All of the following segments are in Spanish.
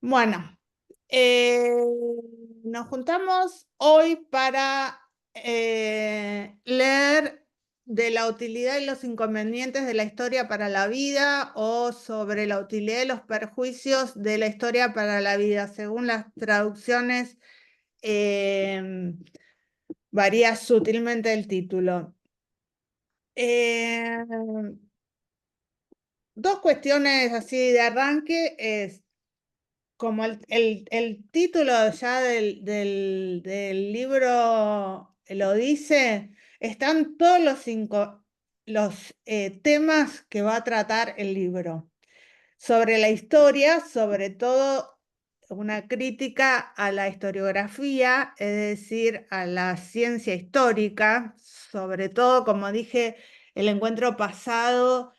Bueno, eh, nos juntamos hoy para leer de la utilidad y los inconvenientes de la historia para la vida o sobre la utilidad y los perjuicios de la historia para la vida. Según las traducciones, varía sutilmente el título. Eh, Dos cuestiones así de arranque es como el título ya del libro lo dice, están todos los temas que va a tratar el libro. Sobre la historia, sobre todo una crítica a la historiografía, es decir, a la ciencia histórica, sobre todo, como dije, el encuentro pasado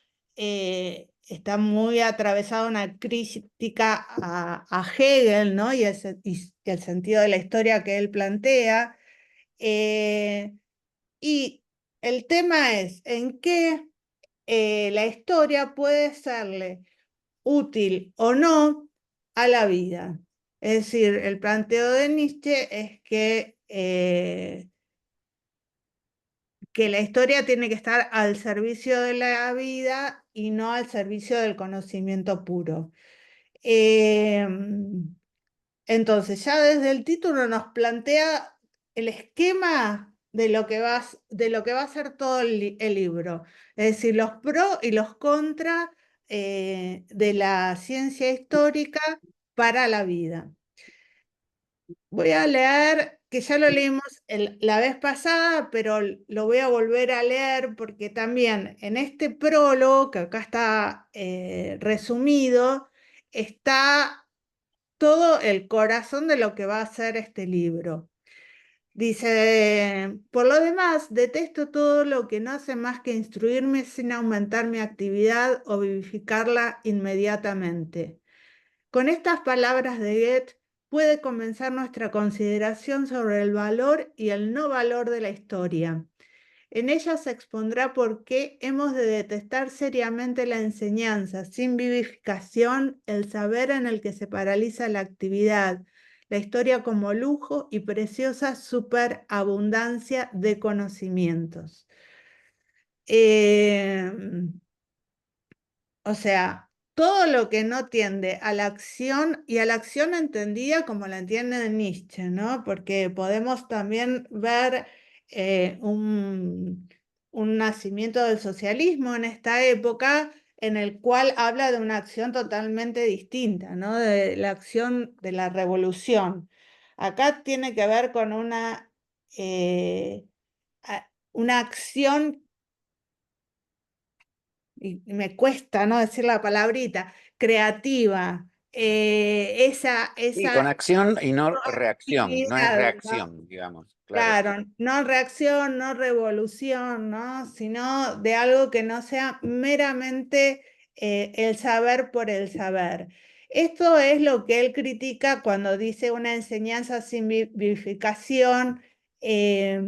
está muy atravesado una crítica a Hegel, ¿no? Y el sentido de la historia que él plantea. Eh, y el tema es en qué la historia puede serle útil o no a la vida. Es decir, el planteo de Nietzsche es que la historia tiene que estar al servicio de la vida y no al servicio del conocimiento puro. Eh, entonces, ya desde el título nos plantea el esquema de lo que va a ser todo el libro. Es decir, los pros y los contras de la ciencia histórica para la vida. Voy a leer, que ya lo leímos la vez pasada, pero lo voy a volver a leer porque también en este prólogo, que acá está resumido, está todo el corazón de lo que va a ser este libro. Dice, por lo demás, detesto todo lo que no hace más que instruirme sin aumentar mi actividad o vivificarla inmediatamente. Con estas palabras de Goethe puede comenzar nuestra consideración sobre el valor y el no valor de la historia. En ella se expondrá por qué hemos de detestar seriamente la enseñanza, sin vivificación, el saber en el que se paraliza la actividad, la historia como lujo y preciosa superabundancia de conocimientos. Eh, o sea, todo lo que no tiende a la acción y a la acción entendida como la entiende Nietzsche, ¿no? Porque podemos también ver un nacimiento del socialismo en esta época en el cual habla de una acción totalmente distinta, ¿no? De la acción de la revolución. Acá tiene que ver con eh, una acción y me cuesta no decir la palabrita, creativa, Y con esa acción y no reacción, no es actividad, ¿no? reacción, digamos, claro. Claro, no reacción, no revolución, ¿no? Sino de algo que no sea meramente el saber por el saber. Esto es lo que él critica cuando dice una enseñanza sin vivificación, eh,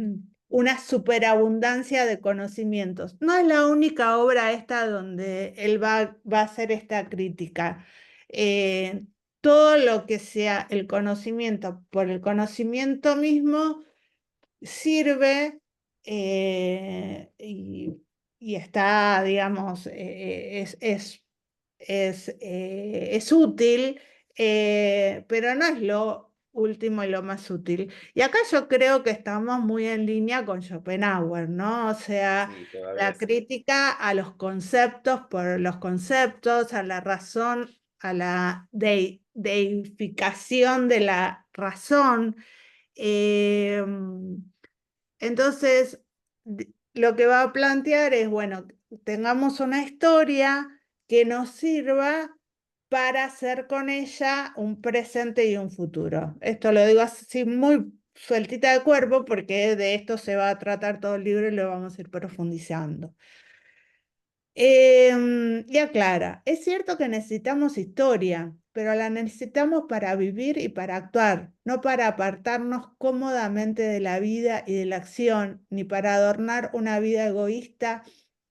una superabundancia de conocimientos. No es la única obra esta donde él va a hacer esta crítica. Eh, Todo lo que sea el conocimiento por el conocimiento mismo sirve y está, digamos, es útil, pero no es lo último y lo más útil. Y acá yo creo que estamos muy en línea con Schopenhauer, ¿no? O sea, Sí, todavía la sí. crítica a los conceptos por los conceptos, a la razón, a la deificación de la razón. Eh, entonces, lo que va a plantear es, bueno, tengamos una historia que nos sirva para hacer con ella un presente y un futuro. Esto lo digo así muy sueltita de cuerpo porque de esto se va a tratar todo el libro y lo vamos a ir profundizando. Y aclara, es cierto que necesitamos historia, pero la necesitamos para vivir y para actuar, no para apartarnos cómodamente de la vida y de la acción, ni para adornar una vida egoísta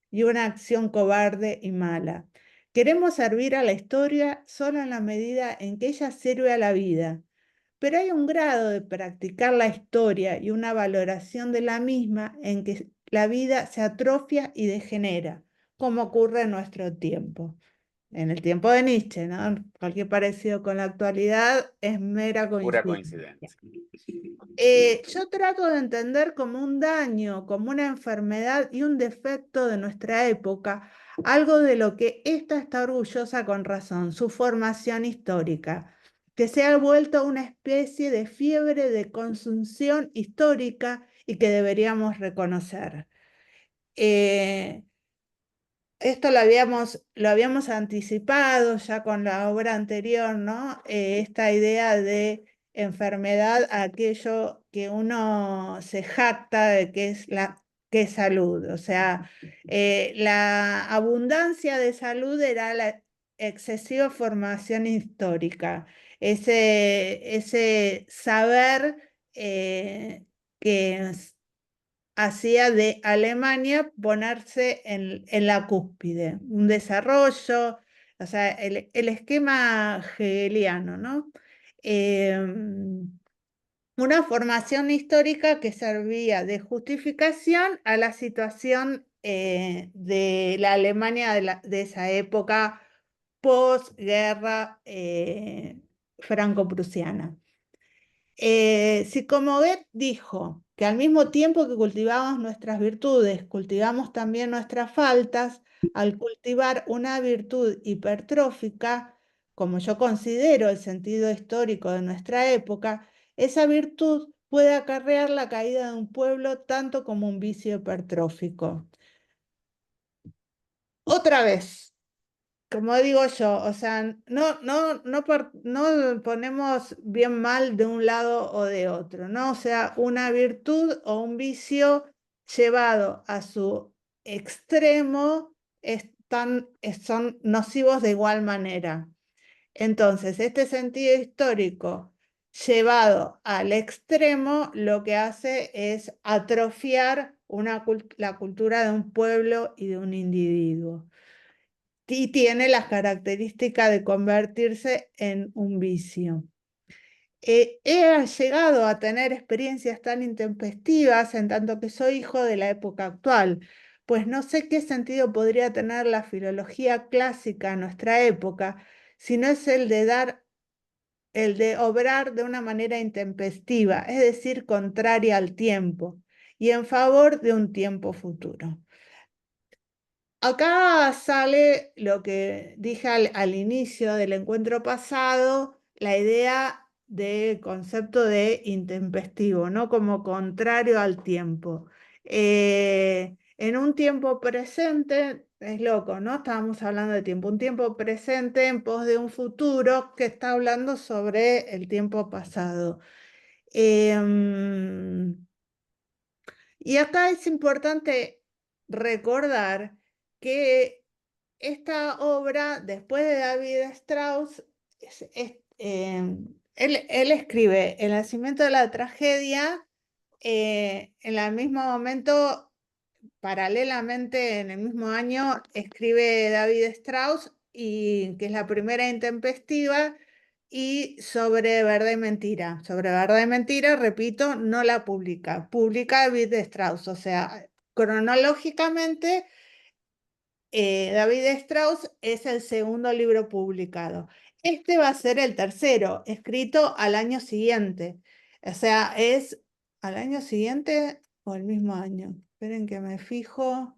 y una acción cobarde y mala. Queremos servir a la historia solo en la medida en que ella sirve a la vida, pero hay un grado de practicar la historia y una valoración de la misma en que la vida se atrofia y degenera, como ocurre en nuestro tiempo. En el tiempo de Nietzsche, ¿no? Cualquier parecido con la actualidad es mera Pura coincidencia. coincidencia. Yo trato de entender como un daño, como una enfermedad y un defecto de nuestra época, algo de lo que ésta está orgullosa con razón, su formación histórica, que se ha vuelto una especie de fiebre de consunción histórica y que deberíamos reconocer. Esto lo habíamos anticipado ya con la obra anterior, ¿no? Esta idea de enfermedad, aquello que uno se jacta de que es salud. O sea, la abundancia de salud era la excesiva formación histórica, ese saber que hacía de Alemania ponerse en la cúspide, un desarrollo, o sea, el esquema hegeliano, ¿no? Una formación histórica que servía de justificación a la situación de la Alemania de esa época posguerra franco-prusiana. Sikomovet dijo que al mismo tiempo que cultivamos nuestras virtudes, cultivamos también nuestras faltas. Al cultivar una virtud hipertrófica, como yo considero el sentido histórico de nuestra época, esa virtud puede acarrear la caída de un pueblo tanto como un vicio hipertrófico. Otra vez, como digo yo, o sea, no ponemos bien mal de un lado o de otro, ¿no? O sea, una virtud o un vicio llevado a su extremo son nocivos de igual manera. Entonces, este sentido histórico llevado al extremo lo que hace es atrofiar la cultura de un pueblo y de un individuo y tiene las características de convertirse en un vicio. He llegado a tener experiencias tan intempestivas en tanto que soy hijo de la época actual, pues no sé qué sentido podría tener la filología clásica en nuestra época, si no es el de obrar de una manera intempestiva, es decir, contraria al tiempo, y en favor de un tiempo futuro. Acá sale lo que dije al inicio del encuentro pasado, la idea del concepto de intempestivo, ¿no? Como contrario al tiempo. En un tiempo presente, es loco, ¿no? Estábamos hablando de tiempo, un tiempo presente en pos de un futuro que está hablando sobre el tiempo pasado. Y acá es importante recordar que esta obra, después de David Strauss, él escribe El nacimiento de la tragedia, en el mismo momento, paralelamente, en el mismo año, escribe David Strauss, que es la primera intempestiva, y sobre Verdad y Mentira. Sobre Verdad y Mentira, repito, no la publica. Publica David Strauss, o sea, cronológicamente David Strauss es el segundo libro publicado. Este va a ser el tercero, escrito al año siguiente. O sea, es al año siguiente o el mismo año. Esperen que me fijo.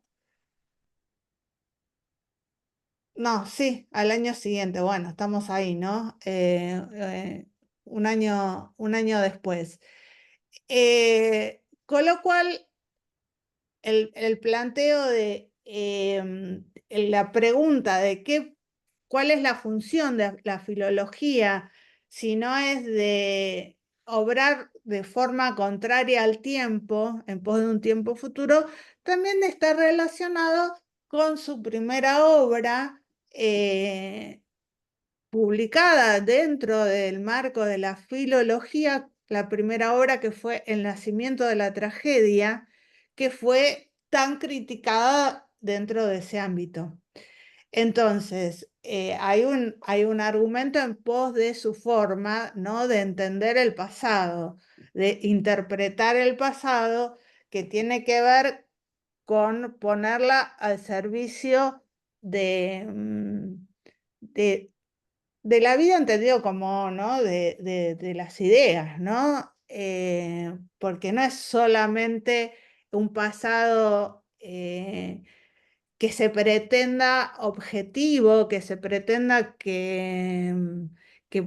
No, sí, al año siguiente. Bueno, estamos ahí, ¿no? Un año después. Con lo cual, el planteo de la pregunta de cuál es la función de la filología, si no es de obrar de forma contraria al tiempo, en pos de un tiempo futuro, también está relacionado con su primera obra, publicada dentro del marco de la filología, la primera obra que fue El nacimiento de la tragedia, que fue tan criticada dentro de ese ámbito. Entonces, hay un argumento en pos de su forma, ¿no? De entender el pasado, de interpretar el pasado, que tiene que ver con ponerla al servicio de, de, de la vida, entendido como, ¿no? De las ideas, ¿no? Porque no es solamente un pasado que se pretenda objetivo, que se pretenda que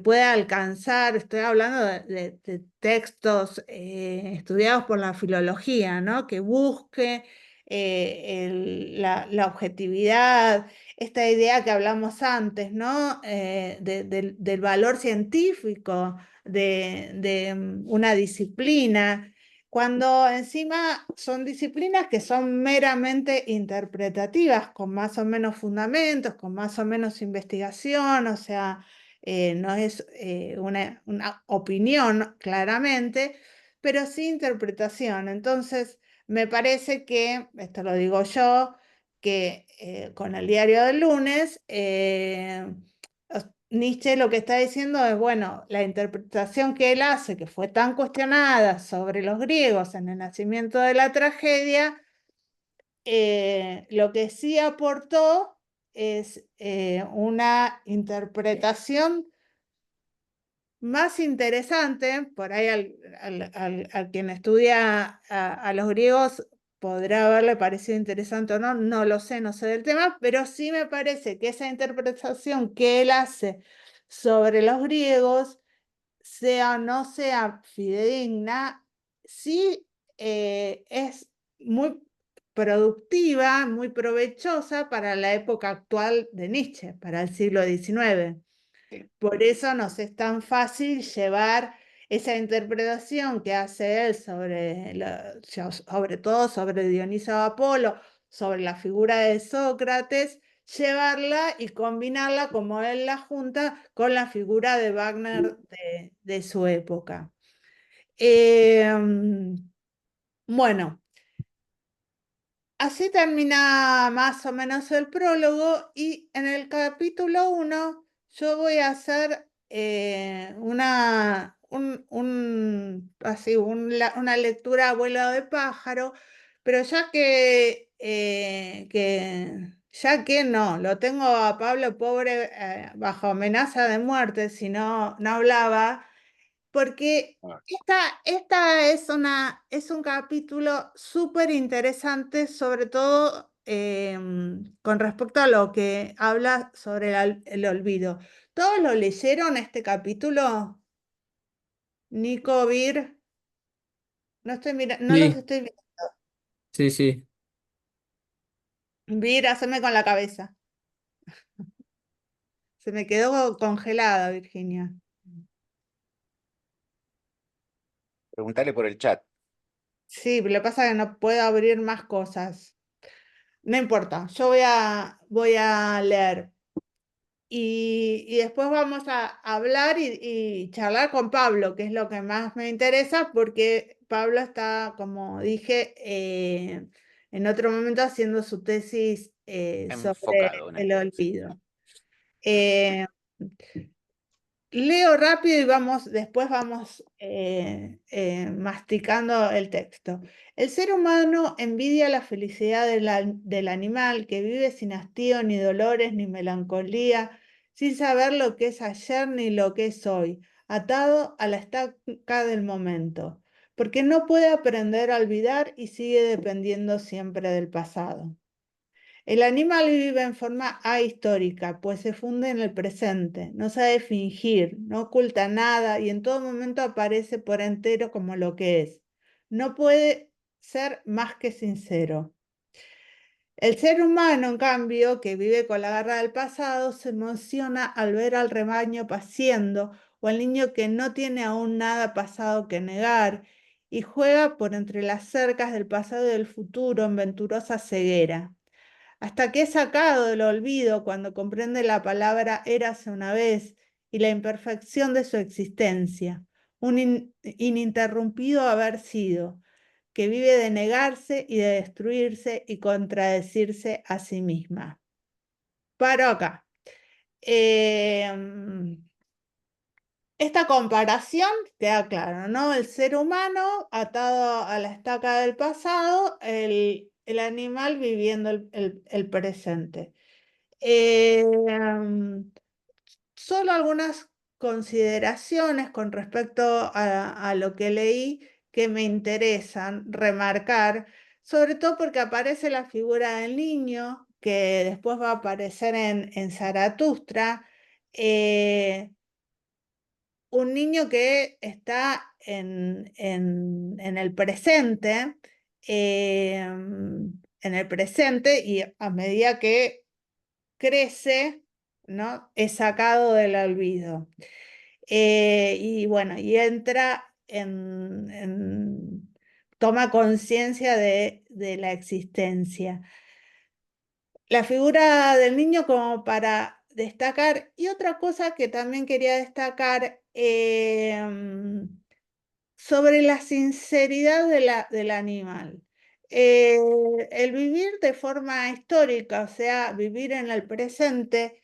pueda alcanzar, estoy hablando de textos estudiados por la filología, ¿no? Que busque la objetividad, esta idea que hablamos antes, ¿no? Del valor científico de una disciplina cuando encima son disciplinas que son meramente interpretativas, con más o menos fundamentos, con más o menos investigación, o sea, no es una opinión claramente, pero sí interpretación. Entonces, me parece que, esto lo digo yo, que con el diario del lunes, Nietzsche lo que está diciendo es, bueno, la interpretación que él hace, que fue tan cuestionada sobre los griegos en el nacimiento de la tragedia, lo que sí aportó es una interpretación más interesante, por ahí al quien estudia a los griegos podrá haberle parecido interesante o no, no lo sé, no sé del tema, pero sí me parece que esa interpretación que él hace sobre los griegos, sea o no sea fidedigna, sí es muy productiva, muy provechosa para la época actual de Nietzsche, para el siglo XIX. Sí. Por eso nos es tan fácil llevar esa interpretación que hace él sobre todo sobre Dioniso de Apolo, sobre la figura de Sócrates, llevarla y combinarla como él la junta con la figura de Wagner de su época. Bueno, así termina más o menos el prólogo y en el capítulo 1 yo voy a hacer una lectura a vuelo de pájaro, pero ya que no, lo tengo a Pablo pobre bajo amenaza de muerte si no, no hablaba, porque Ah, esta es un capítulo súper interesante, sobre todo con respecto a lo que habla sobre el olvido. ¿Todos lo leyeron este capítulo? Nico, Vir, no los Sí, estoy viendo. sí, sí. Vir, haceme con la cabeza. Se me quedó congelada, Virginia. preguntale por el chat. Sí, pero lo que pasa es que no puedo abrir más cosas. No importa, yo voy a leer. Y después vamos a hablar y charlar con Pablo, que es lo que más me interesa, porque Pablo está, como dije, en otro momento haciendo su tesis sobre Enfocado en el esto. Sí. olvido. Mm. Eh, Leo rápido y después vamos masticando el texto. El ser humano envidia la felicidad del animal que vive sin hastío, ni dolores, ni melancolía, sin saber lo que es ayer ni lo que es hoy, atado a la estaca del momento, porque no puede aprender a olvidar y sigue dependiendo siempre del pasado. El animal vive en forma ahistórica, pues se funde en el presente, no sabe fingir, no oculta nada y en todo momento aparece por entero como lo que es. No puede ser más que sincero. El ser humano, en cambio, que vive con la garra del pasado, se emociona al ver al rebaño paciendo o al niño que no tiene aún nada pasado que negar y juega por entre las cercas del pasado y del futuro en venturosa ceguera hasta que es sacado del olvido cuando comprende la palabra érase una vez y la imperfección de su existencia, un ininterrumpido haber sido, que vive de negarse y de destruirse y contradecirse a sí misma. paro acá. Esta comparación queda claro, ¿no? El ser humano atado a la estaca del pasado, el animal viviendo el presente. Solo algunas consideraciones con respecto a lo que leí que me interesan remarcar, sobre todo porque aparece la figura del niño, que después va a aparecer en Zaratustra, un niño que está en el presente y a medida que crece, ¿no? Es sacado del olvido. Y bueno, y entra toma conciencia de la existencia. La figura del niño como para destacar, y otra cosa que también quería destacar, sobre la sinceridad del animal. El vivir de forma histórica, o sea, vivir en el presente,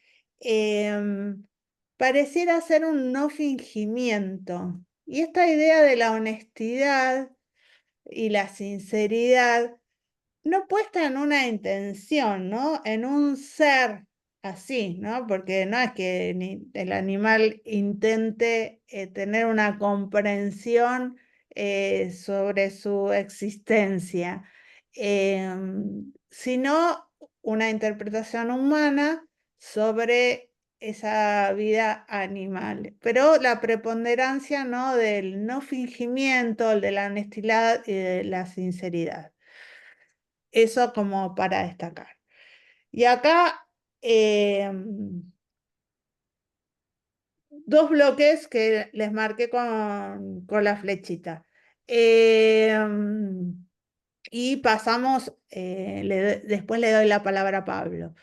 pareciera ser un no fingimiento. Y esta idea de la honestidad y la sinceridad no puesta en una intención, ¿no? En un ser así, ¿no? Porque no es que el animal intente tener una comprensión sobre su existencia, sino una interpretación humana sobre esa vida animal. Pero la preponderancia, ¿no? Del no fingimiento, el de la honestidad y de la sinceridad. Eso como para destacar. Y acá dos bloques que les marqué con la flechita. Y pasamos, después le doy la palabra a Pablo.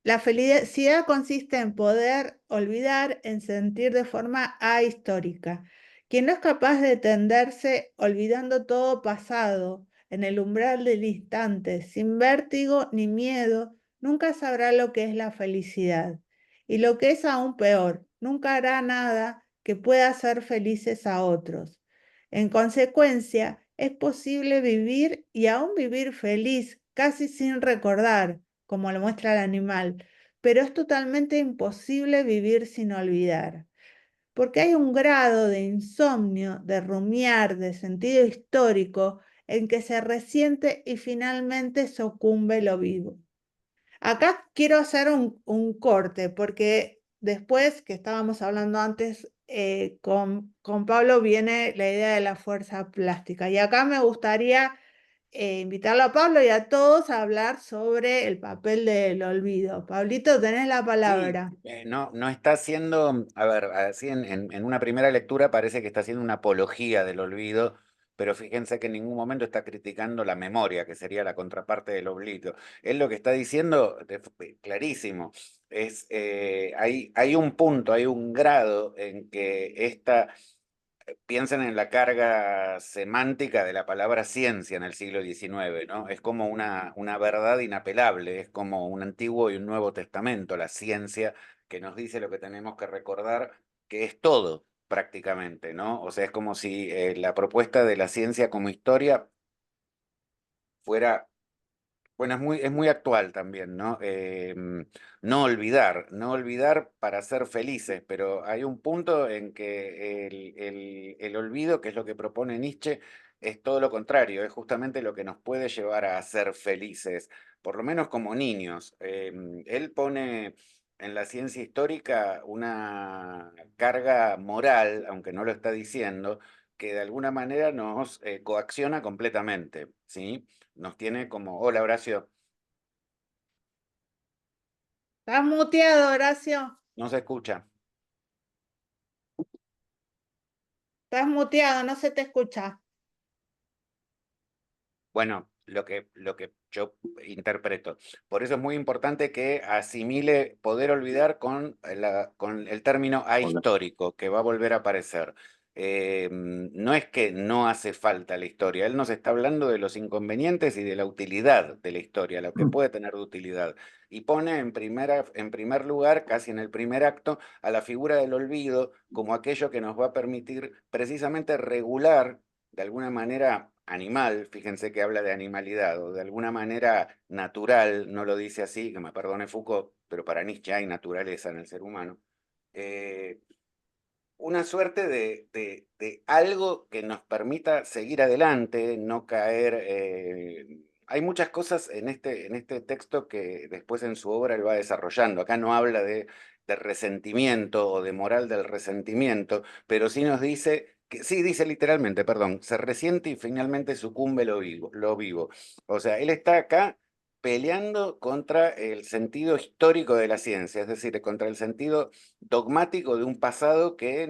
La felicidad consiste en poder olvidar, en sentir de forma ahistórica. Quien no es capaz de tenderse olvidando todo pasado, en el umbral del instante, sin vértigo ni miedo, nunca sabrá lo que es la felicidad. Y lo que es aún peor, nunca hará nada que pueda hacer felices a otros. En consecuencia, es posible vivir y aún vivir feliz, casi sin recordar, como lo muestra el animal, pero es totalmente imposible vivir sin olvidar, porque hay un grado de insomnio, de rumiar, de sentido histórico, en que se resiente y finalmente sucumbe lo vivo. Acá quiero hacer un corte, porque después, que estábamos hablando antes, con Pablo viene la idea de la fuerza plástica. Y acá me gustaría invitarlo a Pablo y a todos a hablar sobre el papel del olvido. Pablito, tenés la Sí, palabra. no está haciendo, a ver, así en una primera lectura parece que está haciendo una apología del olvido, pero fíjense que en ningún momento está criticando la memoria, que sería la contraparte del olvido. Él lo que está diciendo, clarísimo, es hay un punto, hay un grado en que piensen en la carga semántica de la palabra ciencia en el siglo XIX, ¿no? Es como una verdad inapelable, es como un Antiguo y un Nuevo Testamento, la ciencia que nos dice lo que tenemos que recordar, que es todo prácticamente, ¿no? O sea, es como si la propuesta de la ciencia como historia fuera, bueno, es muy actual también, ¿no? No olvidar para ser felices, pero hay un punto en que el olvido, que es lo que propone Nietzsche, es todo lo contrario, es justamente lo que nos puede llevar a ser felices, por lo menos como niños. Él pone en la ciencia histórica una carga moral, aunque no lo está diciendo, que de alguna manera nos coacciona completamente, ¿sí? Nos tiene como, hola Horacio, ¿Estás muteado, Horacio? no se escucha. Estás muteado, no se te escucha. Bueno, lo que yo interpreto. Por eso es muy importante que asimile poder olvidar con el término ahistórico, que va a volver a aparecer. no es que no hace falta la historia, él nos está hablando de los inconvenientes y de la utilidad de la historia, lo que puede tener de utilidad. Y pone en primer lugar, casi en el primer acto, a la figura del olvido como aquello que nos va a permitir precisamente regular de alguna manera animal, fíjense que habla de animalidad, o de alguna manera natural, no lo dice así, que me perdone Foucault, pero para Nietzsche hay naturaleza en el ser humano, una suerte de algo que nos permita seguir adelante, no caer. Hay muchas cosas en este texto que después en su obra él va desarrollando. Acá no habla de resentimiento o de moral del resentimiento, pero sí nos dice, que, sí dice literalmente, perdón, se resiente y finalmente sucumbe lo vivo, lo vivo. O sea, él está acá peleando contra el sentido histórico de la ciencia, es decir, contra el sentido dogmático de un pasado que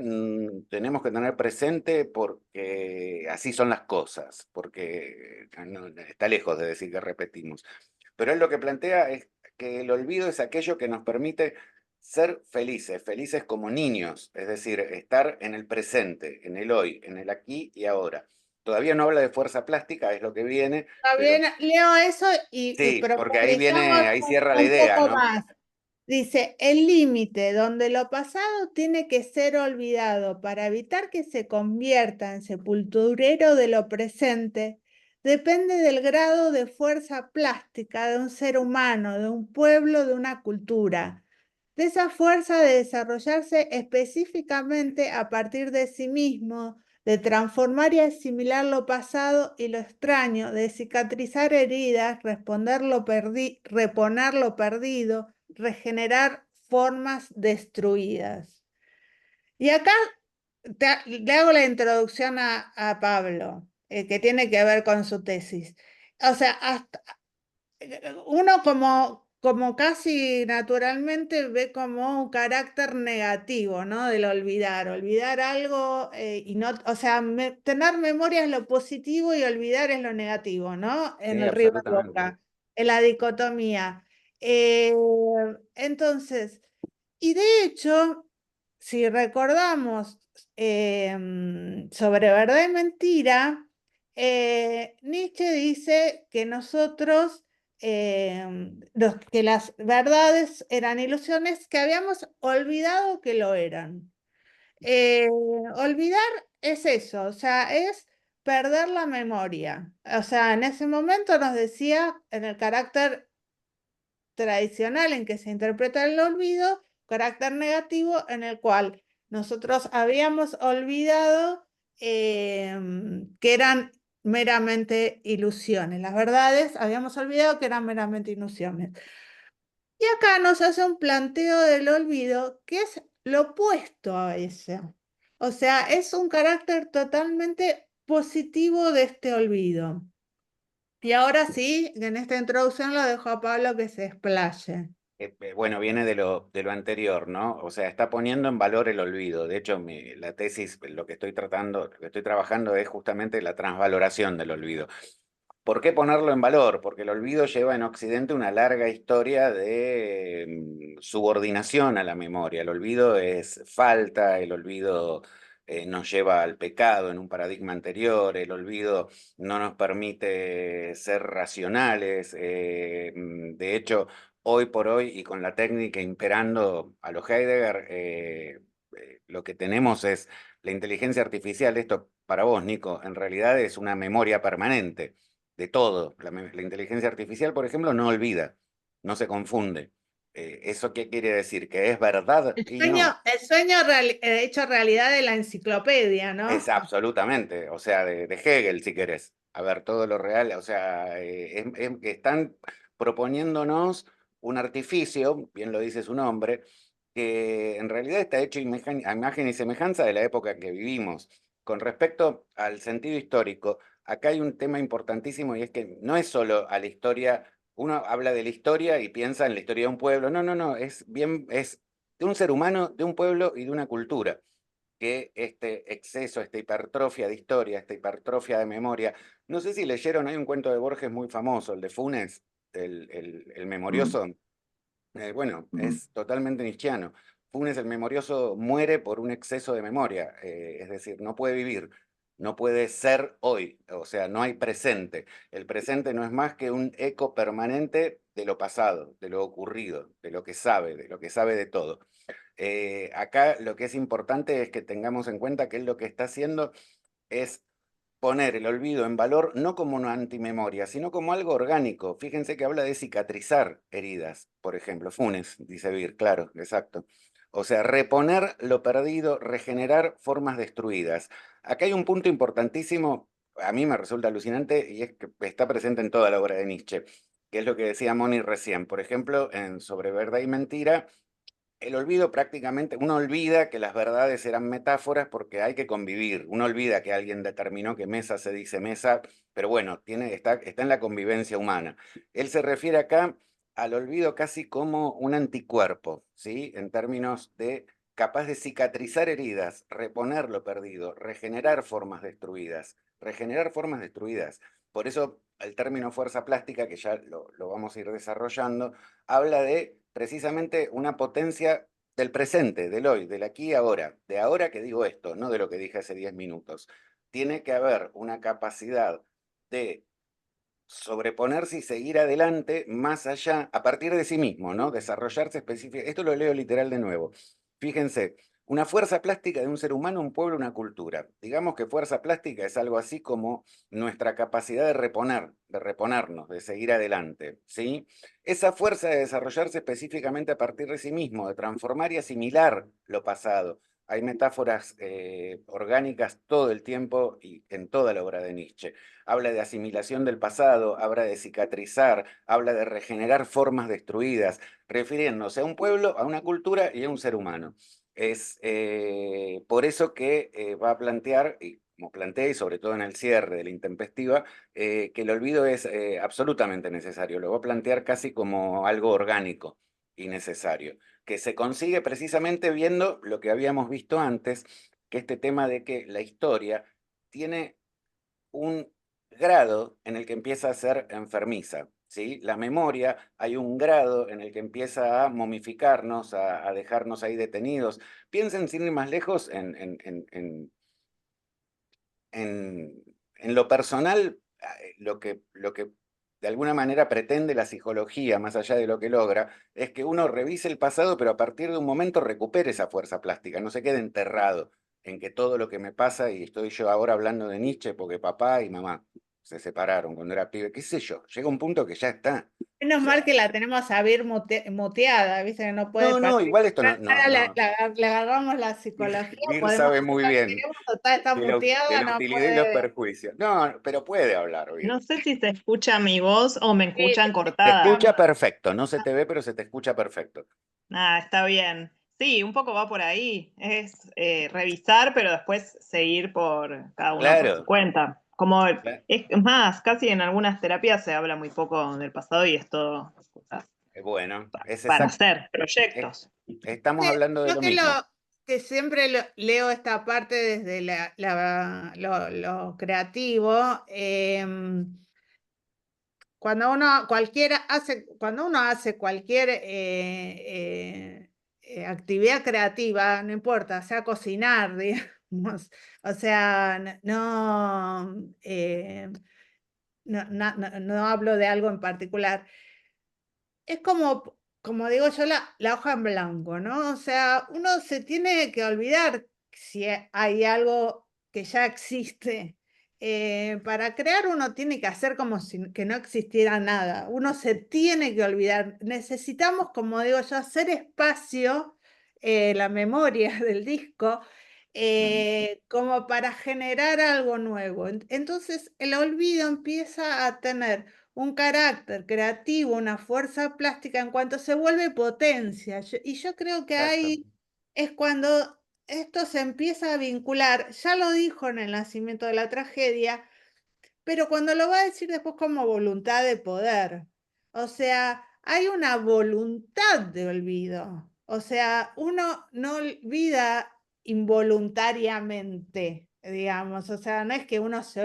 tenemos que tener presente porque así son las cosas, porque está lejos de decir que repetimos. Pero él lo que plantea es que el olvido es aquello que nos permite ser felices, felices como niños, es decir, estar en el presente, en el hoy, en el aquí y ahora. Todavía no habla de fuerza plástica, es lo que viene, Está pero bien, leo eso y sí, porque ahí profundizamos viene, ahí cierra la un idea, poco ¿no? más. Dice, el límite donde lo pasado tiene que ser olvidado para evitar que se convierta en sepulturero de lo presente, depende del grado de fuerza plástica de un ser humano, de un pueblo, de una cultura, de esa fuerza de desarrollarse específicamente a partir de sí mismo, de transformar y asimilar lo pasado y lo extraño, de cicatrizar heridas, reponer lo perdido, regenerar formas destruidas. Y acá le hago la introducción a Pablo, que tiene que ver con su tesis. O sea, uno como casi naturalmente ve como un carácter negativo, ¿no? Del olvidar algo y no, o sea, tener memoria es lo positivo y olvidar es lo negativo, ¿no? En Sí, el Río de absolutamente. Boca, en la dicotomía. Eh, entonces, y de hecho, si recordamos sobre verdad y mentira, Nietzsche dice que nosotros, que las verdades eran ilusiones que habíamos olvidado que lo eran. Olvidar es eso, o sea, es perder la memoria. O sea, en ese momento nos decía, en el carácter tradicional en que se interpreta el olvido, carácter negativo en el cual nosotros habíamos olvidado que eran meramente ilusiones. Las verdades habíamos olvidado que eran meramente ilusiones. Y acá nos hace un planteo del olvido que es lo opuesto a eso. O sea, es un carácter totalmente positivo de este olvido. Y ahora sí, en esta introducción lo dejo a Pablo que se explaye. Bueno, viene de lo anterior, ¿no? O sea, está poniendo en valor el olvido. De hecho, la tesis, lo que estoy tratando, lo que estoy trabajando es justamente la transvaloración del olvido. ¿Por qué ponerlo en valor? Porque el olvido lleva en Occidente una larga historia de subordinación a la memoria. El olvido es falta, el olvido nos lleva al pecado en un paradigma anterior, el olvido no nos permite ser racionales. De hecho, hoy por hoy y con la técnica imperando a los Heidegger, lo que tenemos es la inteligencia artificial. Esto para vos, Nico, en realidad es una memoria permanente de todo. La inteligencia artificial, por ejemplo, no olvida, no se confunde. ¿Eso qué quiere decir? ¿Que es verdad? Y no. El sueño hecho realidad de la enciclopedia, Es ¿no? absolutamente, o sea, de Hegel, si querés. A ver, todo lo real, o sea, que están proponiéndonos un artificio, bien lo dice su nombre, que en realidad está hecho a imagen y semejanza de la época en que vivimos. Con respecto al sentido histórico, acá hay un tema importantísimo y es que no es solo a la historia, uno habla de la historia y piensa en la historia de un pueblo, no, no, no, es de un ser humano, de un pueblo y de una cultura que este exceso, esta hipertrofia de historia, esta hipertrofia de memoria. No sé si leyeron, hay un cuento de Borges muy famoso, el de Funes, el memorioso. Bueno, es totalmente nietzscheano. Funes el Memorioso muere por un exceso de memoria, es decir, no puede vivir, no puede ser hoy, o sea, no hay presente. El presente no es más que un eco permanente de lo pasado, de lo ocurrido, de lo que sabe, de lo que sabe de todo. Acá lo que es importante es que tengamos en cuenta que él lo que está haciendo es poner el olvido en valor no como una antimemoria, sino como algo orgánico. Fíjense que habla de cicatrizar heridas, por ejemplo. Funes, dice Vir, claro, exacto. O sea, reponer lo perdido, regenerar formas destruidas. Acá hay un punto importantísimo, a mí me resulta alucinante, y es que está presente en toda la obra de Nietzsche, que es lo que decía Moni recién. Por ejemplo, en Sobre Verdad y Mentira, el olvido prácticamente, uno olvida que las verdades eran metáforas porque hay que convivir, uno olvida que alguien determinó que mesa se dice mesa, pero bueno, está en la convivencia humana. Él se refiere acá al olvido casi como un anticuerpo, ¿sí? En términos de capaz de cicatrizar heridas, reponer lo perdido, regenerar formas destruidas, regenerar formas destruidas. Por eso el término fuerza plástica, que ya lo vamos a ir desarrollando, habla de precisamente una potencia del presente, del hoy, del aquí y ahora, de ahora que digo esto, no de lo que dije hace 10 minutos. Tiene que haber una capacidad de sobreponerse y seguir adelante más allá, a partir de sí mismo, ¿no? Desarrollarse específicamente. Esto lo leo literal de nuevo. Fíjense, una fuerza plástica de un ser humano, un pueblo, una cultura. Digamos que fuerza plástica es algo así como nuestra capacidad de reponer, de reponernos, de seguir adelante, ¿sí? Esa fuerza de desarrollarse específicamente a partir de sí mismo, de transformar y asimilar lo pasado. Hay metáforas orgánicas todo el tiempo y en toda la obra de Nietzsche. Habla de asimilación del pasado, habla de cicatrizar, habla de regenerar formas destruidas, refiriéndose a un pueblo, a una cultura y a un ser humano. Es por eso que va a plantear, y como planteé, y sobre todo en el cierre de la intempestiva, que el olvido es absolutamente necesario. Lo va a plantear casi como algo orgánico y necesario, que se consigue precisamente viendo lo que habíamos visto antes, que este tema de que la historia tiene un grado en el que empieza a ser enfermiza, ¿sí? La memoria, hay un grado en el que empieza a momificarnos, a dejarnos ahí detenidos. Piensen, sin ir más lejos, en, en lo personal, lo que de alguna manera pretende la psicología, más allá de lo que logra, es que uno revise el pasado, pero a partir de un momento recupere esa fuerza plástica, no se quede enterrado en que todo lo que me pasa, y estoy yo ahora hablando de Nietzsche porque papá y mamá se separaron cuando era pibe, qué sé yo, llega un punto que ya está. O Menos mal sea, que la tenemos a Vir muteada, viste que no puede no, no, igual esto participar. no, no, Ahora no. le agarramos la psicología, Vir podemos sabe hacer muy lo que bien queremos, total está de muteada, la no utilidad y los puede. perjuicios. No, pero puede hablar, Vir. No sé si se escucha mi voz o me Sí, escuchan te Se cortada. escuchamos. escucha perfecto, no se te ve, pero se te escucha perfecto. Ah, está bien. Sí, un poco va por ahí. Es revisar, pero después seguir por cada uno por su Claro, cuenta. Como cla- es más, casi en algunas terapias se habla muy poco del pasado y es todo cosas bueno, es para exacto. hacer, proyectos. Estamos hablando de Yo lo mismo. que siempre leo esta parte desde lo creativo, cuando uno hace cualquier actividad creativa, no importa, sea cocinar, digamos, o sea, no hablo de algo en particular. Es como digo yo, la hoja en blanco, ¿no? O sea, uno se tiene que olvidar si hay algo que ya existe. Para crear uno tiene que hacer como si que no existiera nada. Uno se tiene que olvidar. Necesitamos, como digo yo, hacer espacio, la memoria del disco, como para generar algo nuevo. Entonces, el olvido empieza a tener un carácter creativo, una fuerza plástica en cuanto se vuelve potencia. Y yo creo que Exacto. ahí es cuando esto se empieza a vincular, ya lo dijo en el nacimiento de la tragedia, pero cuando lo va a decir después como voluntad de poder. O sea, hay una voluntad de olvido. O sea, uno no olvida involuntariamente, digamos. O sea, no es que uno se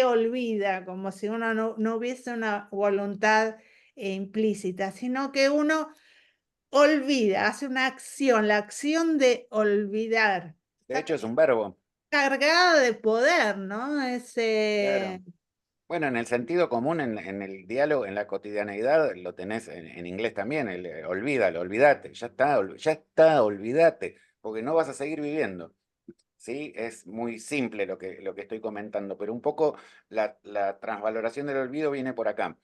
olvida como si uno no hubiese una voluntad implícita, sino que uno olvida, hace una acción, la acción de olvidar. De hecho, Está es un verbo. cargada de poder, ¿no? Claro. Bueno, en el sentido común, en el diálogo, en la cotidianeidad, lo tenés en inglés también, olvídalo, olvídate, ya está, olvídate, porque no vas a seguir viviendo. ¿Sí? Es muy simple lo que estoy comentando, pero un poco la transvaloración del olvido viene por acá,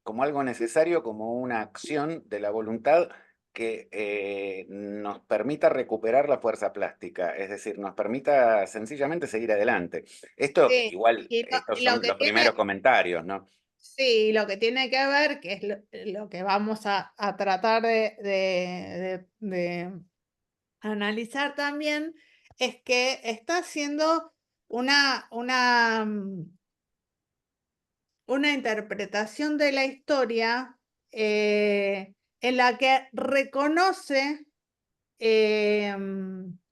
como algo necesario, como una acción de la voluntad que nos permita recuperar la fuerza plástica, es decir, nos permita sencillamente seguir adelante. Esto, Sí, igual, y estos lo son que los primeros tiene, comentarios, ¿no? sí, lo que tiene que ver, que es lo que vamos a tratar de analizar también, es que está haciendo una interpretación de la historia en la que reconoce,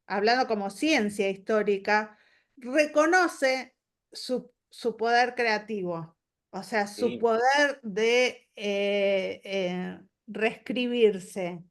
hablando como ciencia histórica, reconoce su poder creativo, o sea, su Sí. poder de reescribirse.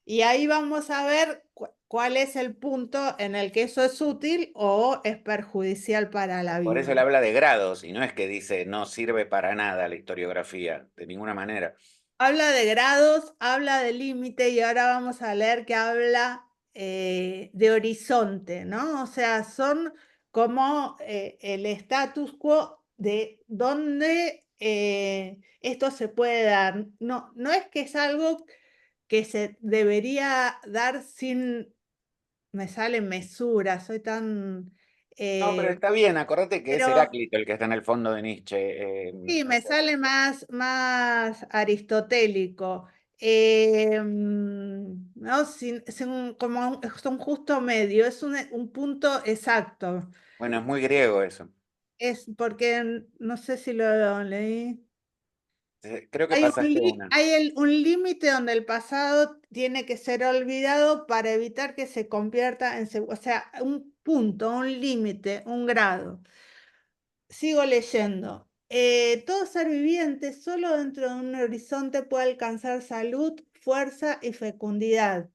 Y ahí vamos a ver cuál es el punto en el que eso es útil o es perjudicial para la Por eso él vida. habla de grados y no es que dice no sirve para nada la historiografía, de ninguna manera. Habla de grados, habla de límite y ahora vamos a leer que habla de horizonte, ¿no? O sea, son como el status quo de dónde esto se puede dar. No, no es que es algo que se debería dar sin, me sale mesura, soy tan... No, pero eh, está bien, acordate que es pero Heráclito el que está en el fondo de Nietzsche. sí, O me sea, sale más aristotélico. ¿No? Es un justo medio, es un punto exacto. bueno, es muy griego eso. Es porque no sé si lo leí. Creo que Hay pasaste una. un límite donde el pasado tiene que ser olvidado para evitar que se convierta o sea, un punto, un límite, un grado. Sigo leyendo. Todo ser viviente solo dentro de un horizonte puede alcanzar salud, fuerza y fecundidad.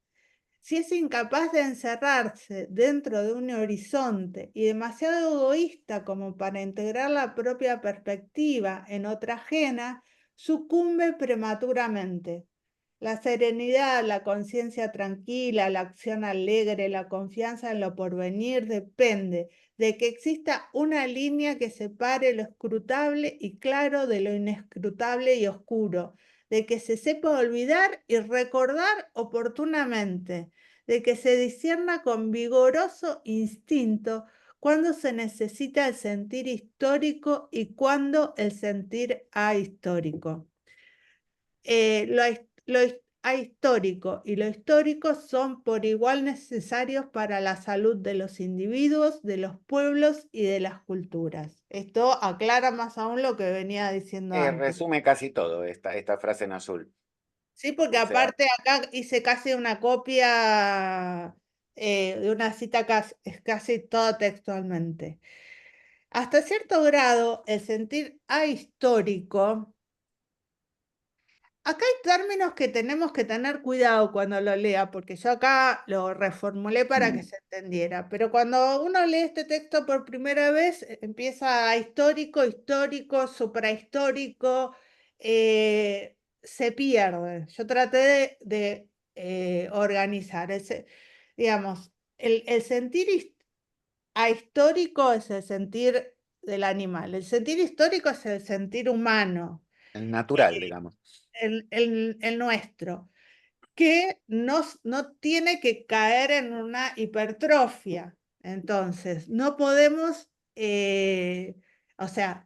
Si es incapaz de encerrarse dentro de un horizonte y demasiado egoísta como para integrar la propia perspectiva en otra ajena, sucumbe prematuramente. La serenidad, la conciencia tranquila, la acción alegre, la confianza en lo porvenir depende de que exista una línea que separe lo escrutable y claro de lo inescrutable y oscuro, de que se sepa olvidar y recordar oportunamente, de que se discierna con vigoroso instinto cuando se necesita el sentir histórico y cuando el sentir ahistórico. Lo ahistórico y lo histórico son por igual necesarios para la salud de los individuos, de los pueblos y de las culturas. Esto aclara más aún lo que venía diciendo antes. Resume casi todo esta frase en azul. Sí, porque O sea, aparte acá hice casi una copia de una cita es casi toda textualmente. Hasta cierto grado, el sentir ahistórico. Acá hay términos que tenemos que tener cuidado cuando lo lea, porque yo acá lo reformulé para que se entendiera, pero cuando uno lee este texto por primera vez, empieza a histórico, histórico, suprahistórico, se pierde. Yo traté de organizar, digamos, el sentir ahistórico es el sentir del animal, el sentir histórico es el sentir humano. el Eh, natural, digamos. el nuestro, que no tiene que caer en una hipertrofia. Entonces, no podemos, o sea,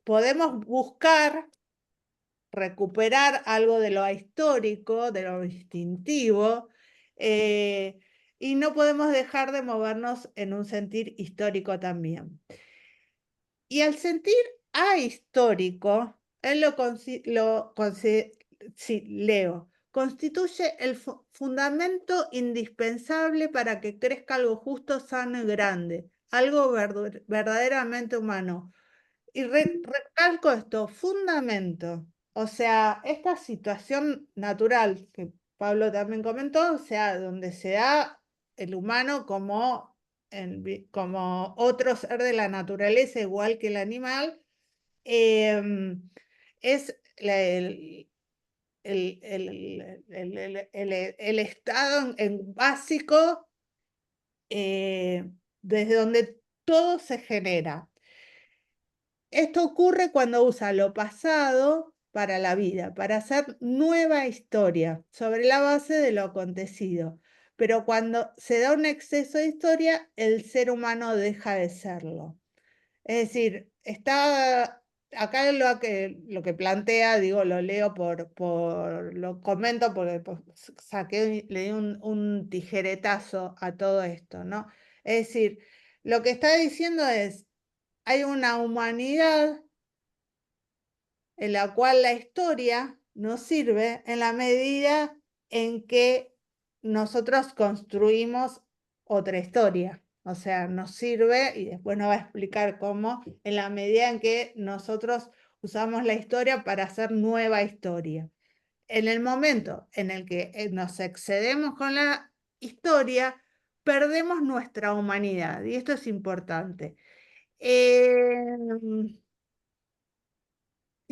podemos buscar recuperar algo de lo histórico, de lo instintivo, y no podemos dejar de movernos en un sentir histórico también. Y al sentir ahistórico, él sí, leo, constituye el fundamento indispensable para que crezca algo justo, sano y grande, algo verdaderamente humano. Y recalco esto, fundamento. O sea, esta situación natural que Pablo también comentó, o sea, donde se da el humano como, como otro ser de la naturaleza, igual que el animal, es el estado en básico desde donde todo se genera. Esto ocurre cuando usa lo pasado para la vida, para hacer nueva historia sobre la base de lo acontecido. Pero cuando se da un exceso de historia, el ser humano deja de serlo. Es decir, está acá lo que plantea, digo, lo leo lo comento porque pues, le di un tijeretazo a todo esto, ¿no? Es decir, lo que está diciendo es, hay una humanidad en la cual la historia nos sirve en la medida en que nosotros construimos otra historia. O sea, nos sirve, y después nos va a explicar cómo, en la medida en que nosotros usamos la historia para hacer nueva historia. En el momento en el que nos excedemos con la historia, perdemos nuestra humanidad, y esto es importante. Y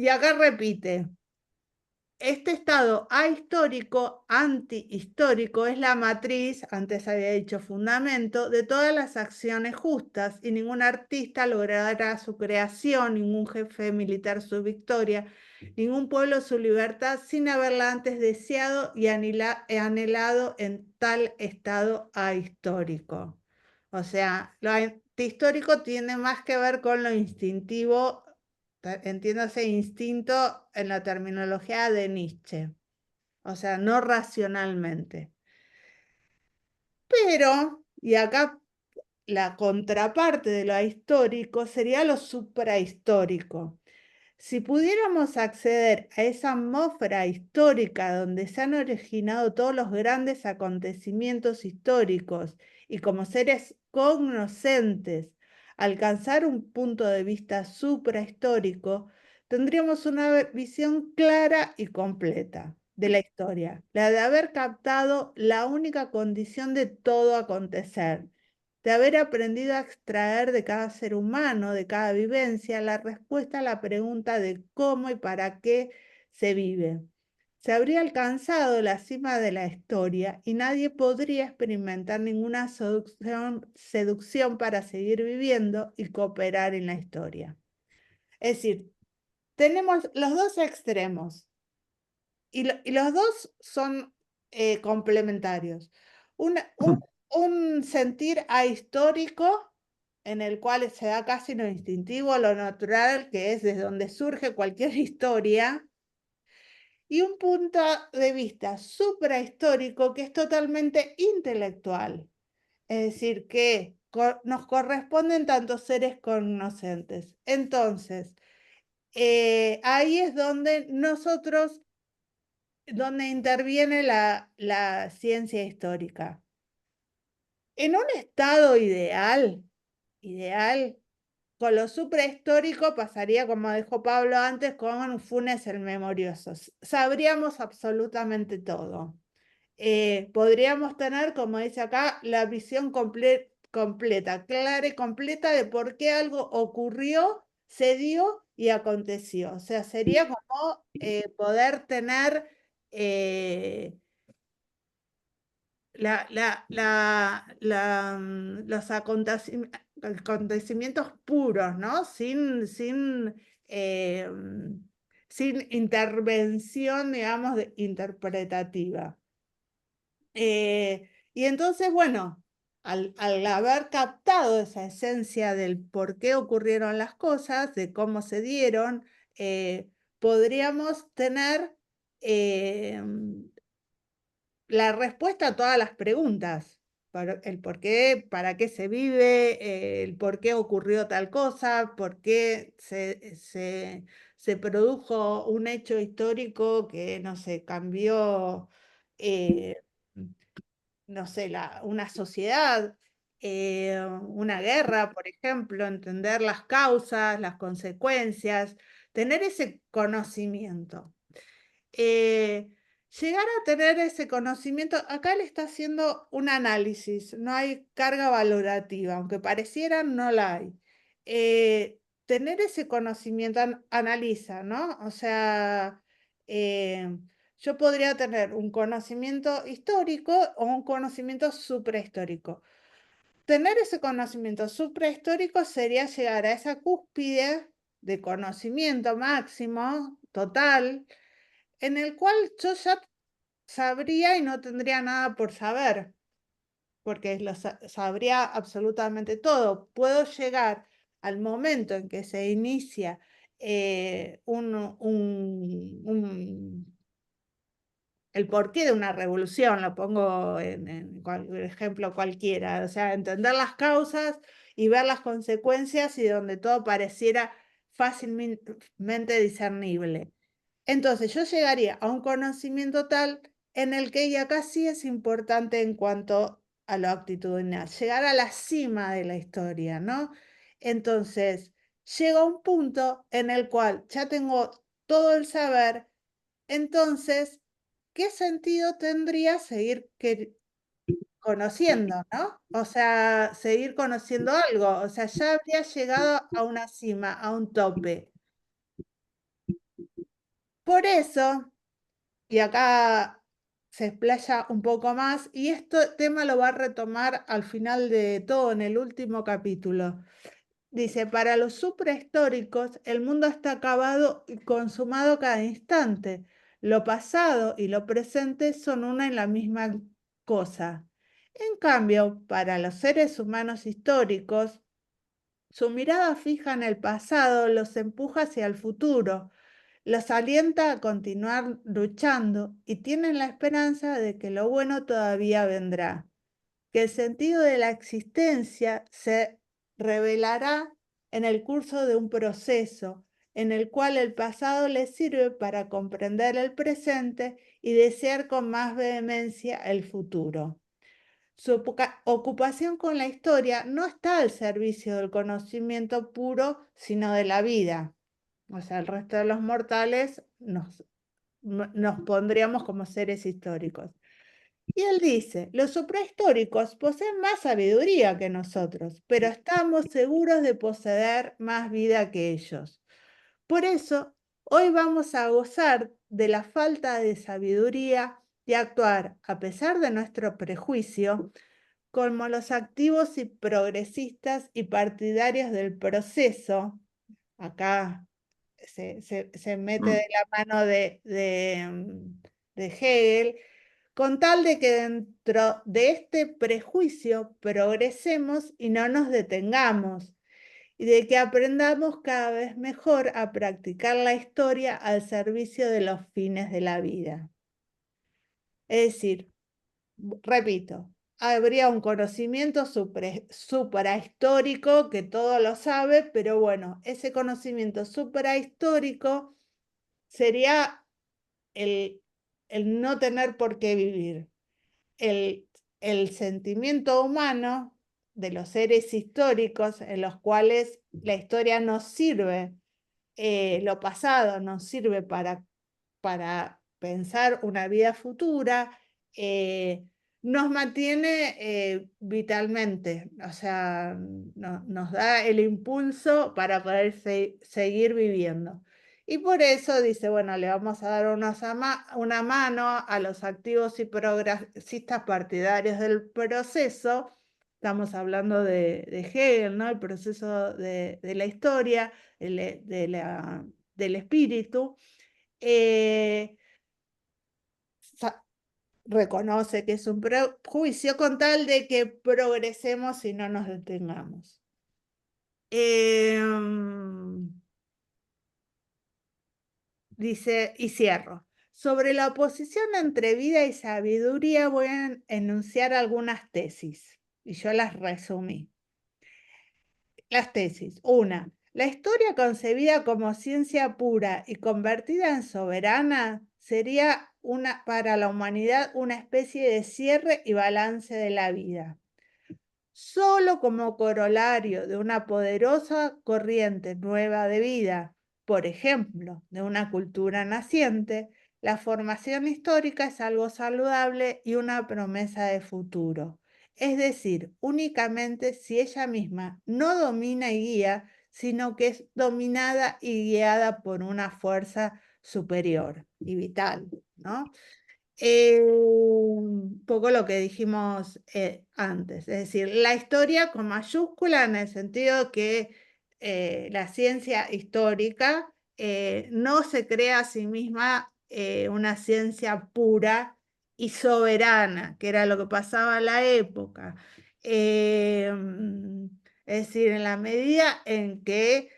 acá repite, este estado ahistórico, antihistórico, es la matriz, antes había dicho fundamento, de todas las acciones justas, y ningún artista logrará su creación, ningún jefe militar su victoria, ningún pueblo su libertad, sin haberla antes deseado y anhelado en tal estado ahistórico. O sea, lo antihistórico tiene más que ver con lo instintivo, entiéndase instinto en la terminología de Nietzsche, o sea, no racionalmente. Pero, y acá la contraparte de lo ahistórico sería lo suprahistórico. Si pudiéramos acceder a esa atmósfera histórica donde se han originado todos los grandes acontecimientos históricos y como seres cognoscentes alcanzar un punto de vista suprahistórico, tendríamos una visión clara y completa de la historia, la de haber captado la única condición de todo acontecer, de haber aprendido a extraer de cada ser humano, de cada vivencia, la respuesta a la pregunta de cómo y para qué se vive. Se habría alcanzado la cima de la historia y nadie podría experimentar ninguna seducción para seguir viviendo y cooperar en la historia. Es decir, tenemos los dos extremos y los dos son complementarios. Un sentir ahistórico en el cual se da casi lo instintivo, lo natural, que es desde donde surge cualquier historia, y un punto de vista suprahistórico que es totalmente intelectual, es decir, que nos corresponden tantos seres cognoscentes. Entonces, ahí es donde donde interviene la ciencia histórica. En un estado ideal, con lo suprahistórico pasaría, como dijo Pablo antes, con Funes el Memorioso. Sabríamos absolutamente todo. Podríamos tener, como dice acá, la visión completa, clara y completa de por qué algo ocurrió, se dio y aconteció. O sea, sería como poder tener los acontecimientos puros, ¿no? Eh, sin intervención, digamos, interpretativa. Y entonces, bueno, al haber captado esa esencia del por qué ocurrieron las cosas, de cómo se dieron, podríamos tener la respuesta a todas las preguntas. El por qué, para qué se vive, el por qué ocurrió tal cosa, por qué se produjo un hecho histórico que, no sé, cambió, no sé, una sociedad, una guerra, por ejemplo, entender las causas, las consecuencias, tener ese conocimiento. llegar a tener ese conocimiento, acá le está haciendo un análisis, no hay carga valorativa, aunque pareciera, no la hay. Tener ese conocimiento, analiza, ¿no? O sea, yo podría tener un conocimiento histórico o un conocimiento suprahistórico. Tener ese conocimiento suprahistórico sería llegar a esa cúspide de conocimiento máximo, total, en el cual yo ya sabría y no tendría nada por saber, porque lo sabría absolutamente todo. Puedo llegar al momento en que se inicia el porqué de una revolución, lo pongo en ejemplo cualquiera, o sea, entender las causas y ver las consecuencias y donde todo pareciera fácilmente discernible. Entonces yo llegaría a un conocimiento tal en el que, y acá sí es importante en cuanto a lo actitudinal, llegar a la cima de la historia, ¿no? Entonces, llego a un punto en el cual ya tengo todo el saber, entonces, ¿qué sentido tendría seguir conociendo, ¿no? O sea, seguir conociendo algo, o sea, ya habría llegado a una cima, a un tope. Por eso, y acá se explaya un poco más, y este tema lo va a retomar al final de todo, en el último capítulo. Dice, para los suprahistóricos, el mundo está acabado y consumado cada instante. Lo pasado y lo presente son una y la misma cosa. En cambio, para los seres humanos históricos, su mirada fija en el pasado los empuja hacia el futuro, los alienta a continuar luchando y tienen la esperanza de que lo bueno todavía vendrá, que el sentido de la existencia se revelará en el curso de un proceso en el cual el pasado les sirve para comprender el presente y desear con más vehemencia el futuro. Su ocupación con la historia no está al servicio del conocimiento puro, sino de la vida. O sea, el resto de los mortales nos pondríamos como seres históricos. Y él dice, los suprahistóricos poseen más sabiduría que nosotros, pero estamos seguros de poseer más vida que ellos. Por eso, hoy vamos a gozar de la falta de sabiduría y actuar, a pesar de nuestro prejuicio, como los activos y progresistas y partidarios del proceso. Acá se mete de la mano de Hegel, con tal de que dentro de este prejuicio progresemos y no nos detengamos, y de que aprendamos cada vez mejor a practicar la historia al servicio de los fines de la vida. Es decir, repito, habría un conocimiento suprahistórico que todo lo sabe, pero bueno, ese conocimiento suprahistórico sería el, el no tener por qué vivir. El sentimiento humano de los seres históricos en los cuales la historia nos sirve, lo pasado nos sirve para pensar una vida futura, nos mantiene vitalmente, o sea, nos da el impulso para poder seguir viviendo. Y por eso dice, bueno, le vamos a dar una mano a los activos y progresistas partidarios del proceso. Estamos hablando de Hegel, ¿no? El proceso de la historia, del espíritu. Reconoce que es un prejuicio con tal de que progresemos y no nos detengamos. Dice, y cierro. Sobre la oposición entre vida y sabiduría voy a enunciar algunas tesis, y yo las resumí. Las tesis. 1. La historia concebida como ciencia pura y convertida en soberana sería para la humanidad una especie de cierre y balance de la vida. Solo como corolario de una poderosa corriente nueva de vida, por ejemplo, de una cultura naciente, La formación histórica es algo saludable y una promesa de futuro. Es decir, únicamente si ella misma no domina y guía, sino que es dominada y guiada por una fuerza superior y vital, ¿no? Un poco lo que dijimos antes, es decir, la historia con mayúscula en el sentido que la ciencia histórica no se crea a sí misma una ciencia pura y soberana, que era lo que pasaba en la época. Es decir, en la medida en que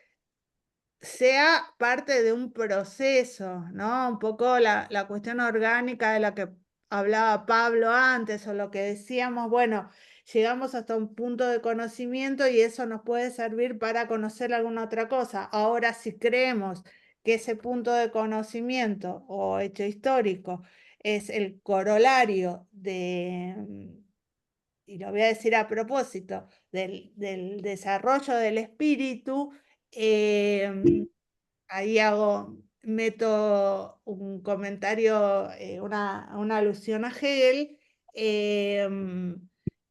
sea parte de un proceso, ¿no? Un poco la cuestión orgánica de la que hablaba Pablo antes, o lo que decíamos, bueno, llegamos hasta un punto de conocimiento y eso nos puede servir para conocer alguna otra cosa. Ahora, si creemos que ese punto de conocimiento o hecho histórico es el corolario y lo voy a decir a propósito, del desarrollo del espíritu, ahí meto un comentario, una alusión a Hegel.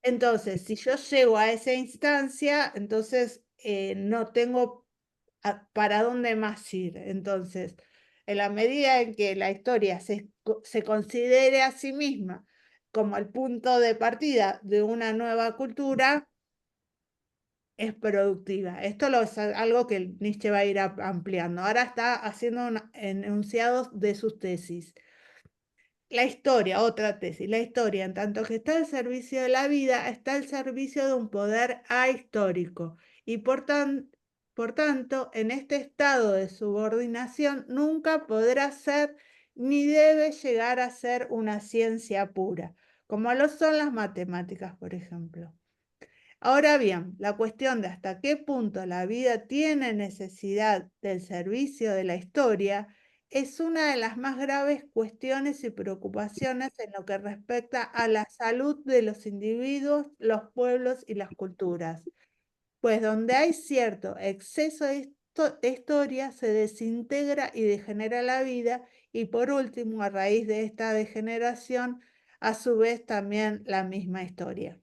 Entonces, si yo llego a esa instancia, entonces no tengo para dónde más ir. Entonces, en la medida en que la historia se considere a sí misma como el punto de partida de una nueva cultura, es productiva. Esto es algo que Nietzsche va a ir ampliando. Ahora está haciendo enunciados de sus tesis. La historia, otra tesis, la historia, en tanto que está al servicio de la vida, está al servicio de un poder ahistórico y por tanto, en este estado de subordinación nunca podrá ser ni debe llegar a ser una ciencia pura, como lo son las matemáticas, por ejemplo. Ahora bien, la cuestión de hasta qué punto la vida tiene necesidad del servicio de la historia es una de las más graves cuestiones y preocupaciones en lo que respecta a la salud de los individuos, los pueblos y las culturas, pues donde hay cierto exceso de historia se desintegra y degenera la vida y por último, a raíz de esta degeneración, a su vez también la misma historia.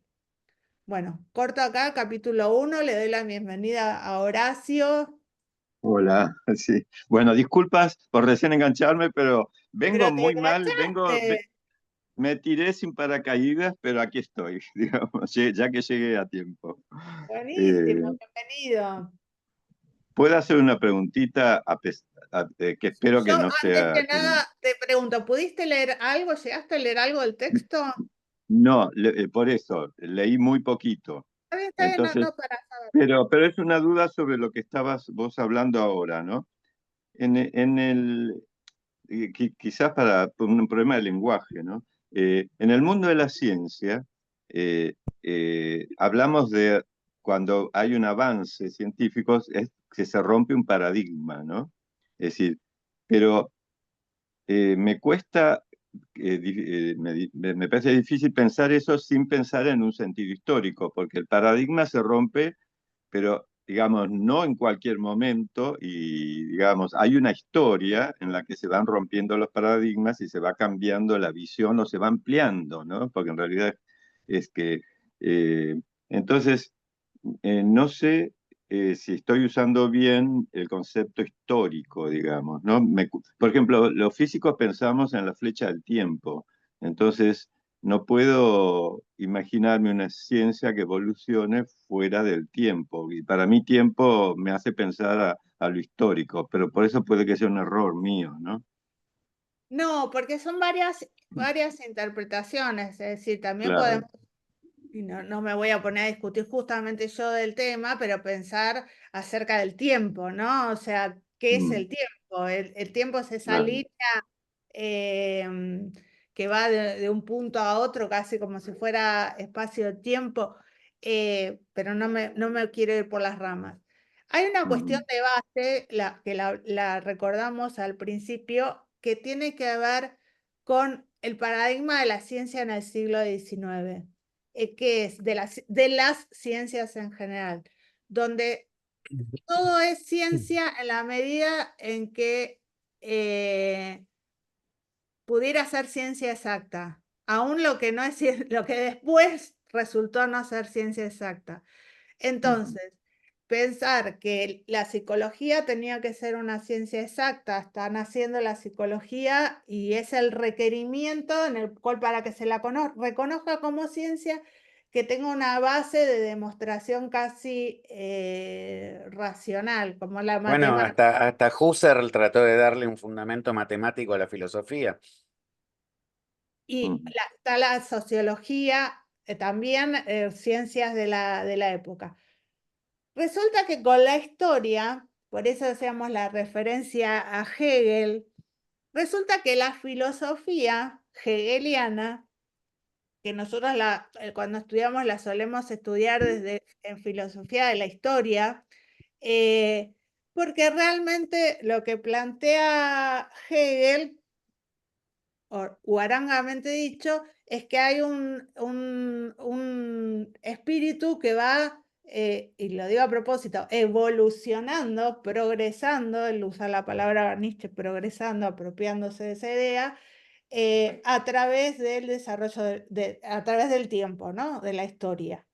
Bueno, corto acá, capítulo 1, le doy la bienvenida a Horacio, Hola, sí. Bueno, disculpas por recién engancharme, pero vengo pero te muy mal, enganchaste. me tiré sin paracaídas, pero aquí estoy, digamos, ya que llegué a tiempo. Buenísimo, Eh, bienvenido. ¿Puedo hacer una preguntita que espero Yo que no antes sea... que nada te pregunto, ¿pudiste leer algo? ¿Llegaste a leer algo del texto? No, por eso, leí muy poquito. Está bien, no, Entonces, no, para saber. pero es una duda sobre lo que estabas vos hablando ahora, ¿no? En el, quizás por un problema de lenguaje, ¿no? En el mundo de la ciencia, hablamos de cuando hay un avance científico, es que se rompe un paradigma, ¿no? Es decir, pero me cuesta, me parece difícil pensar eso sin pensar en un sentido histórico, porque el paradigma se rompe pero digamos, no en cualquier momento y digamos, hay una historia en la que se van rompiendo los paradigmas y se va cambiando la visión o se va ampliando, ¿no? Porque en realidad es que, eh, entonces, no sé si estoy usando bien el concepto histórico, digamos, ¿no? Por ejemplo, los físicos pensamos en la flecha del tiempo, entonces no puedo imaginarme una ciencia que evolucione fuera del tiempo. Y para mí tiempo me hace pensar a lo histórico, pero por eso puede que sea un error mío, ¿no? No, porque son varias interpretaciones, es decir, también Claro. podemos, y no me voy a poner a discutir justamente yo del tema, pero pensar acerca del tiempo, ¿no? O sea, ¿qué es Mm, el tiempo? El tiempo es esa claro. línea que va de un punto a otro, casi como si fuera espacio-tiempo, pero no me quiero ir por las ramas. Hay una cuestión Mm, de base, que la recordamos al principio, que tiene que ver con el paradigma de la ciencia en el siglo XIX, que es de las ciencias en general, donde todo es ciencia en la medida en que pudiera ser ciencia exacta, aún lo que no es lo que después resultó no ser ciencia exacta. Entonces, pensar que la psicología tenía que ser una ciencia exacta, está naciendo la psicología y es el requerimiento en el cual para que se la reconozca como ciencia, que tenga una base de demostración casi racional, como la Bueno, matemática. hasta Husserl trató de darle un fundamento matemático a la filosofía. Y está la sociología, también ciencias de la época. Resulta que con la historia, por eso hacemos la referencia a Hegel, resulta que la filosofía hegeliana, que nosotros cuando estudiamos la solemos estudiar en filosofía de la historia, porque realmente lo que plantea Hegel, o guarangamente dicho, es que hay un espíritu que va, y lo digo a propósito, evolucionando, progresando, él usa la palabra Nietzsche, progresando, apropiándose de esa idea, a través del desarrollo, a través del tiempo, ¿no? De la historia.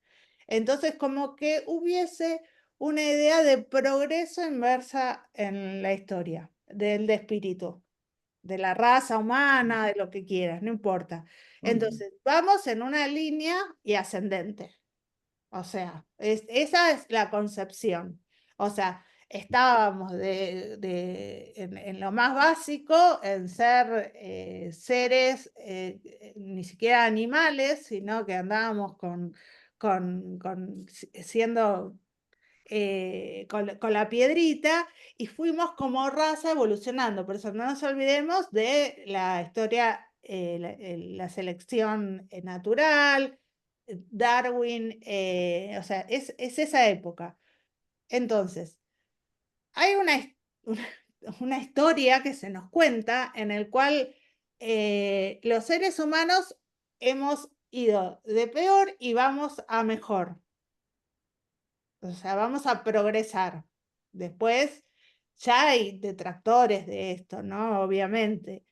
Entonces, como que hubiese una idea de progreso inversa en la historia, del espíritu, de la raza humana, de lo que quieras, no importa. Entonces, vamos en una línea y ascendente. O sea, esa es la concepción. O sea, estábamos en lo más básico, en ser seres, ni siquiera animales, sino que andábamos siendo con la piedrita y fuimos como raza evolucionando. Por eso no nos olvidemos de la historia, la selección natural, Darwin, o sea, es esa época. Entonces, hay una historia que se nos cuenta en el cual los seres humanos hemos ido de peor y vamos a mejor. O sea, vamos a progresar. Después ya hay detractores de esto, ¿no? Obviamente.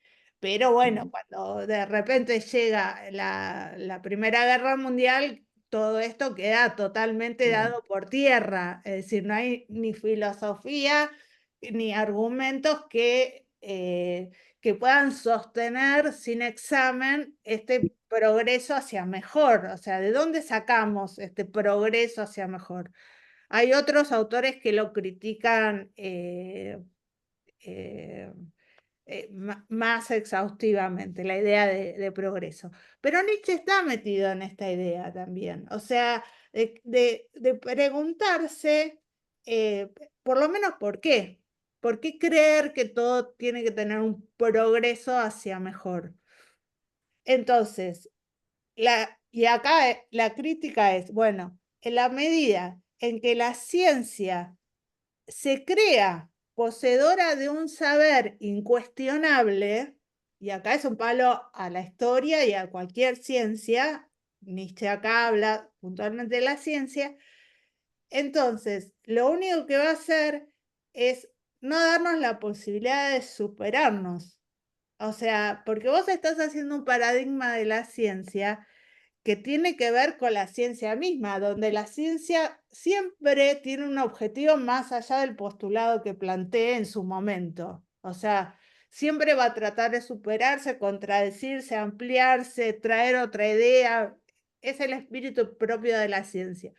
Pero bueno, cuando de repente llega la Primera Guerra Mundial, todo esto queda totalmente dado por tierra. Es decir, no hay ni filosofía ni argumentos que puedan sostener sin examen este progreso hacia mejor. O sea, ¿de dónde sacamos este progreso hacia mejor? Hay otros autores que lo critican más exhaustivamente, la idea de progreso. Pero Nietzsche está metido en esta idea también. O sea, de preguntarse, por lo menos, ¿por qué? ¿Por qué creer que todo tiene que tener un progreso hacia mejor? Entonces, y acá la crítica es, bueno, en la medida en que la ciencia se crea poseedora de un saber incuestionable, y acá es un palo a la historia y a cualquier ciencia, Nietzsche acá habla puntualmente de la ciencia, entonces lo único que va a hacer es no darnos la posibilidad de superarnos. O sea, porque vos estás haciendo un paradigma de la ciencia que tiene que ver con la ciencia misma, donde la ciencia siempre tiene un objetivo más allá del postulado que planteé en su momento. O sea, siempre va a tratar de superarse, contradecirse, ampliarse, traer otra idea. Es el espíritu propio de la ciencia.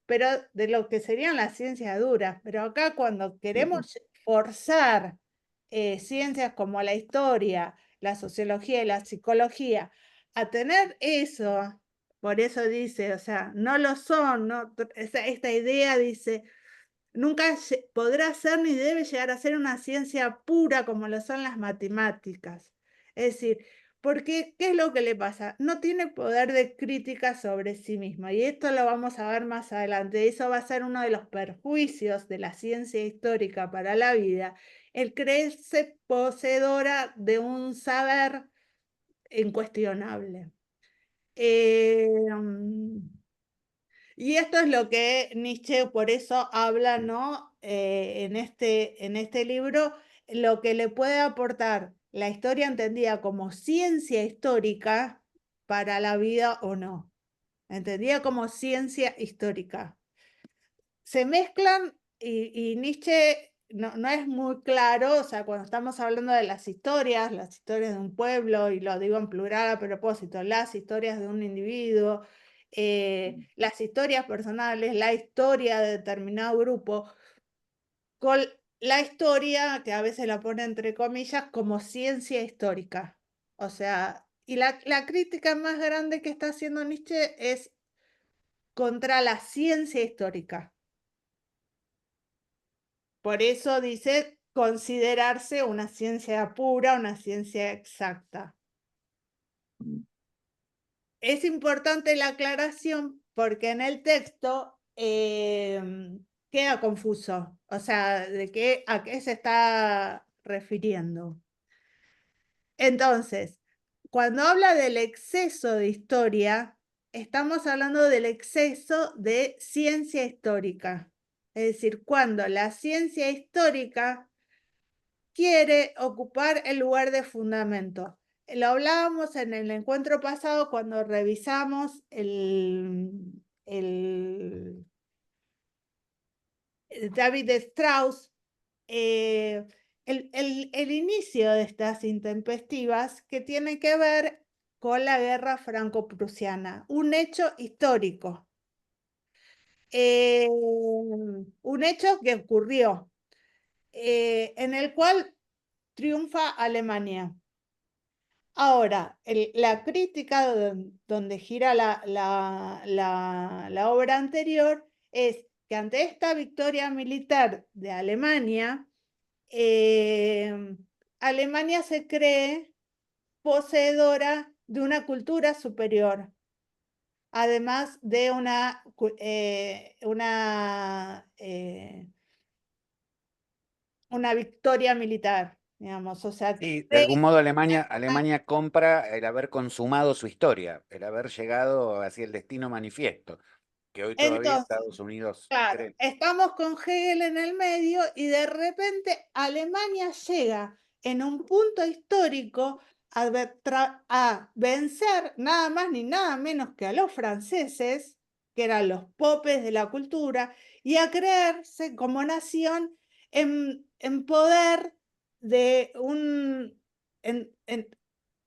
Pero de lo que serían las ciencias duras. Pero acá cuando queremos forzar ciencias como la historia, la sociología y la psicología a tener eso, por eso dice, o sea, no lo son, ¿no? Esta idea dice, nunca podrá ser ni debe llegar a ser una ciencia pura como lo son las matemáticas. Es decir, porque ¿qué es lo que le pasa? No tiene poder de crítica sobre sí misma y esto lo vamos a ver más adelante. Eso va a ser uno de los perjuicios de la ciencia histórica para la vida, el creerse poseedora de un saber incuestionable. Y esto es lo que Nietzsche por eso habla, ¿no? En este libro, lo que le puede aportar la historia entendida como ciencia histórica para la vida o no. Entendida como ciencia histórica. Se mezclan y Nietzsche no es muy claro, o sea, cuando estamos hablando de las historias de un pueblo, y lo digo en plural a propósito, las historias de un individuo, las historias personales, la historia de determinado grupo, con la historia, que a veces la pone entre comillas, como ciencia histórica. O sea, y la crítica más grande que está haciendo Nietzsche es contra la ciencia histórica. Por eso dice considerarse una ciencia pura, una ciencia exacta. Es importante la aclaración porque en el texto queda confuso, o sea, a qué se está refiriendo. Entonces, cuando habla del exceso de historia, estamos hablando del exceso de ciencia histórica. Es decir, cuando la ciencia histórica quiere ocupar el lugar de fundamento. Lo hablábamos en el encuentro pasado cuando revisamos David Strauss, el inicio de estas intempestivas que tiene que ver con la guerra franco-prusiana, un hecho histórico, un hecho que ocurrió, en el cual triunfa Alemania. Ahora, la crítica donde gira la obra anterior es que ante esta victoria militar de Alemania, Alemania se cree poseedora de una cultura superior, además de una victoria militar, digamos, o sea, Y de algún modo Alemania compra el haber consumado su historia, el haber llegado hacia el destino manifiesto, que hoy todavía entonces, Estados Unidos claro, cree. estamos con Hegel en el medio y de repente Alemania llega en un punto histórico a vencer nada más ni nada menos que a los franceses, que eran los popes de la cultura, y a creerse como nación en poder de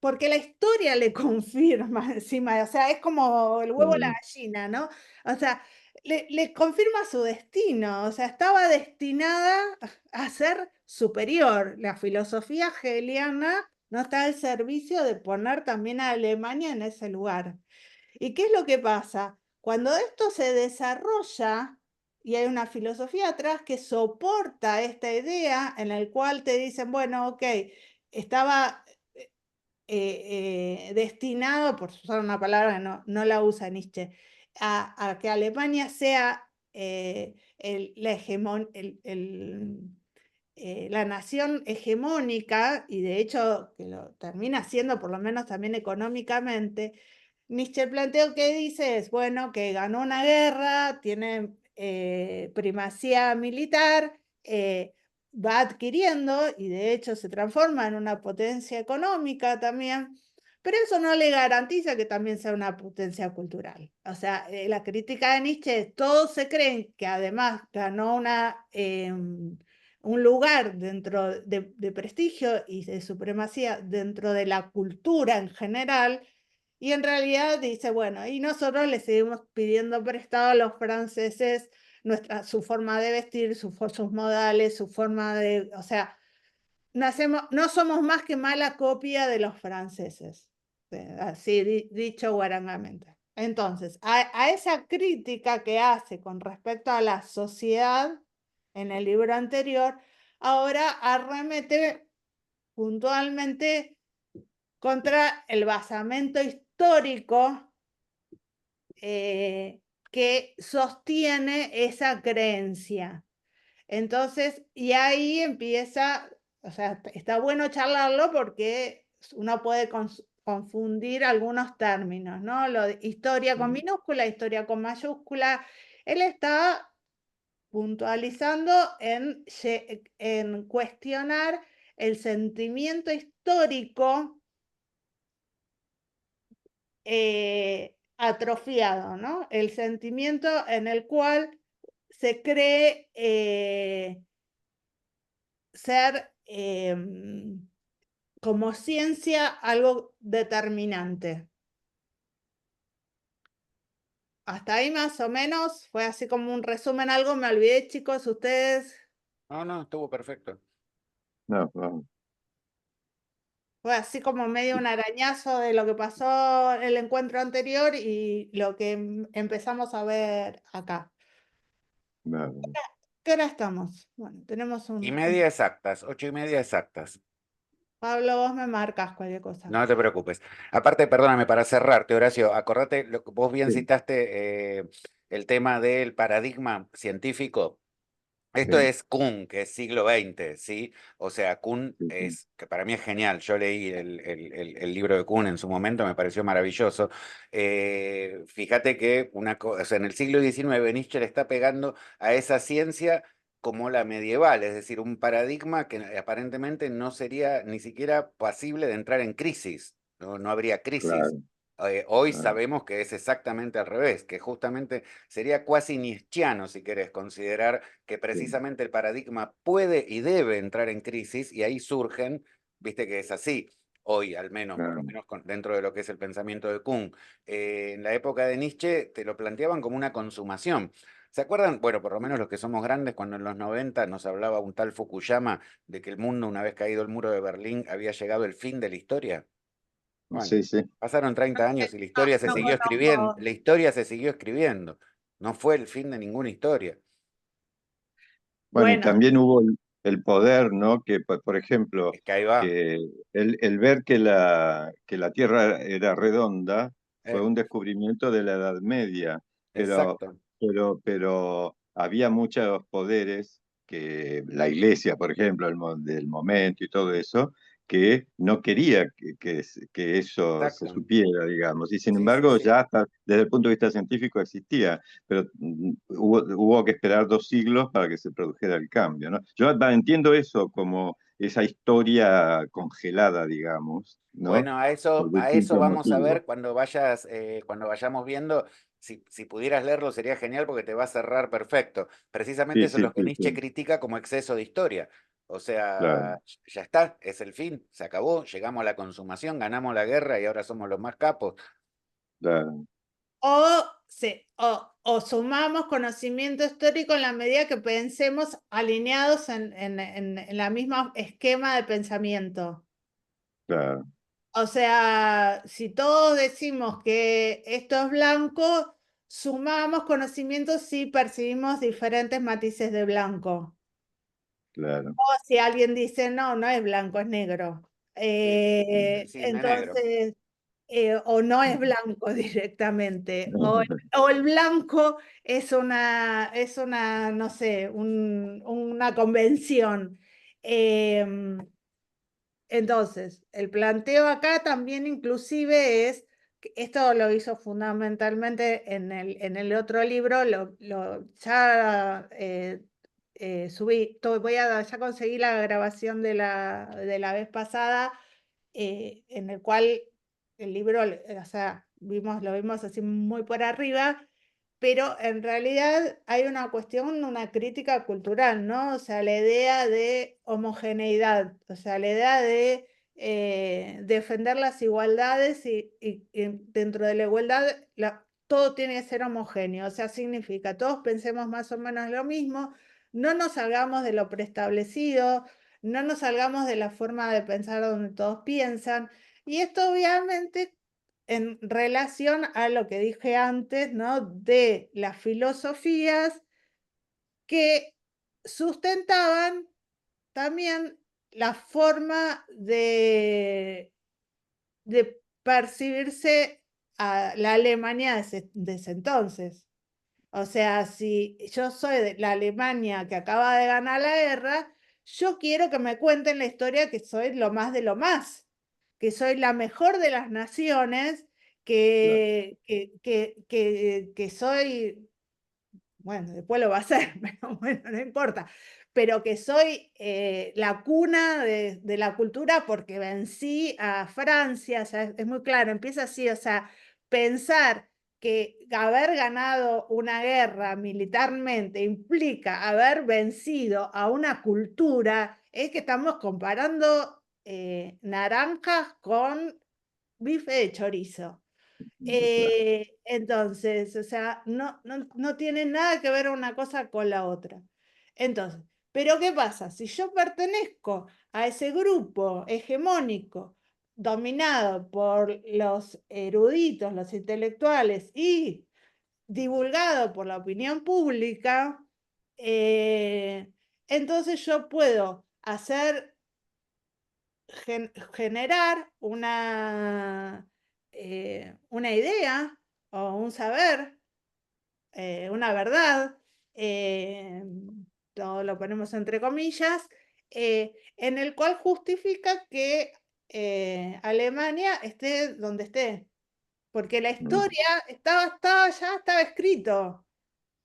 porque la historia le confirma encima, o sea, es como el huevo a la gallina, ¿no? O sea, le confirma su destino, o sea, estaba destinada a ser superior. La filosofía hegeliana no está al servicio de poner también a Alemania en ese lugar. ¿Y qué es lo que pasa? Cuando esto se desarrolla y hay una filosofía atrás que soporta esta idea en la cual te dicen, bueno, ok, estaba destinado, por usar una palabra que no la usa Nietzsche, a que Alemania sea la nación hegemónica, y de hecho que lo termina siendo, por lo menos también económicamente. Nietzsche el planteo que dice es, bueno, que ganó una guerra, tiene primacía militar, va adquiriendo y de hecho se transforma en una potencia económica también, pero eso no le garantiza que también sea una potencia cultural. O sea, la crítica de Nietzsche es, todos se creen que además ganó un lugar dentro de prestigio y de supremacía dentro de la cultura en general, y en realidad dice, bueno, y nosotros le seguimos pidiendo prestado a los franceses su forma de vestir, sus modales, su forma de, o sea, no somos más que mala copia de los franceses, así dicho guarangamente. Entonces, a esa crítica que hace con respecto a la sociedad en el libro anterior, ahora arremete puntualmente contra el basamento histórico que sostiene esa creencia. Entonces, y ahí empieza, o sea, está bueno charlarlo porque uno puede confundir algunos términos, ¿no? Historia con minúscula, historia con mayúscula. Él está puntualizando en cuestionar el sentimiento histórico atrofiado, ¿no? El sentimiento en el cual se cree ser como ciencia algo determinante. Hasta ahí más o menos, fue así como un resumen, algo me olvidé, chicos, ustedes. No, estuvo perfecto. No, no. Fue así como medio un arañazo de lo que pasó el encuentro anterior y lo que empezamos a ver acá. No. ¿Qué hora estamos? Bueno, tenemos Y media exactas, 8:30 exactas. Pablo, vos me marcas cualquier cosa. No te preocupes. Aparte, perdóname, para cerrarte, Horacio, acordate, lo que vos bien Sí. citaste el tema del paradigma científico. Esto Sí. es Kuhn, que es siglo XX, ¿sí? O sea, Kuhn Sí, sí. es, que para mí es genial. Yo leí el libro de Kuhn en su momento, me pareció maravilloso. Fíjate que o sea, en el siglo XIX Nietzsche le está pegando a esa ciencia como la medieval, es decir, un paradigma que aparentemente no sería ni siquiera pasible de entrar en crisis, no habría crisis. Claro, Hoy claro. sabemos que es exactamente al revés, que justamente sería cuasi nietzscheano, si querés, considerar que Sí, precisamente el paradigma puede y debe entrar en crisis y ahí surgen, viste que es así, hoy al menos, por lo claro. menos dentro de lo que es el pensamiento de Kuhn. En la época de Nietzsche te lo planteaban como una consumación. ¿Se acuerdan? Bueno, por lo menos los que somos grandes, cuando en los 90 nos hablaba un tal Fukuyama de que el mundo, una vez caído el muro de Berlín, había llegado el fin de la historia. Bueno, Sí, sí. pasaron 30 años y la No, historia se no siguió escribiendo. conozco. La historia se siguió escribiendo. No fue el fin de ninguna historia. Bueno, y Bueno, también hubo el poder, ¿no? Que, por ejemplo, Es que ahí va. que el ver que la Tierra era redonda fue Eh, un descubrimiento de la Edad Media, pero, exacto. pero había muchos poderes que la Iglesia, por ejemplo, del momento y todo eso, que no quería que eso se Exacto. supiera, digamos. Y sin Sí, sí, embargo, sí. ya hasta desde el punto de vista científico existía, pero hubo que esperar 2 siglos para que se produjera el cambio, ¿no? Yo entiendo eso como esa historia congelada, digamos, ¿no? Bueno, Por a eso distintos vamos a motivos. ver cuando vayamos viendo. Si pudieras leerlo sería genial porque te va a cerrar perfecto. Precisamente Sí, eso es sí, lo que sí, Nietzsche sí, critica como exceso de historia. O claro, sea, ya está, es el fin, se acabó, llegamos a la consumación, ganamos la guerra y ahora somos los más capos. claro, o sumamos conocimiento histórico en la medida que pensemos alineados en la misma esquema de pensamiento. claro, O sea, si todos decimos que esto es blanco, sumamos conocimientos si percibimos diferentes matices de blanco. claro. O si alguien dice, no, no es blanco, es negro. El cisne negro. Entonces, o no es blanco directamente, o el blanco es una, no sé, una convención. Entonces, el planteo acá también inclusive es, que esto lo hizo fundamentalmente en el otro libro, ya subí, ya conseguí la grabación de la vez pasada, en el cual el libro, o sea, lo vimos así muy por arriba, pero en realidad hay una cuestión, una crítica cultural, ¿no? O sea, la idea de homogeneidad, o sea, la idea de defender las igualdades y dentro de la igualdad todo tiene que ser homogéneo, o sea, significa todos pensemos más o menos lo mismo, no nos salgamos de lo preestablecido, no nos salgamos de la forma de pensar donde todos piensan, y esto obviamente en relación a lo que dije antes, ¿no? De las filosofías que sustentaban también la forma de percibirse a la Alemania de ese entonces. O sea, si yo soy de la Alemania que acaba de ganar la guerra, yo quiero que me cuenten la historia que soy lo más de lo más, que soy la mejor de las naciones, Claro. que soy, bueno, después lo va a hacer, pero bueno, no importa, pero que soy la cuna de la cultura porque vencí a Francia, o sea, es muy claro, empieza así, o sea, pensar que haber ganado una guerra militarmente implica haber vencido a una cultura, es que estamos comparando naranjas con bife de chorizo. Entonces, o sea, no tiene nada que ver una cosa con la otra. Entonces, pero ¿qué pasa? Si yo pertenezco a ese grupo hegemónico dominado por los eruditos, los intelectuales y divulgado por la opinión pública, entonces yo puedo generar una idea o un saber, una verdad, todo lo ponemos entre comillas, en el cual justifica que Alemania esté donde esté, porque la historia ya estaba escrito.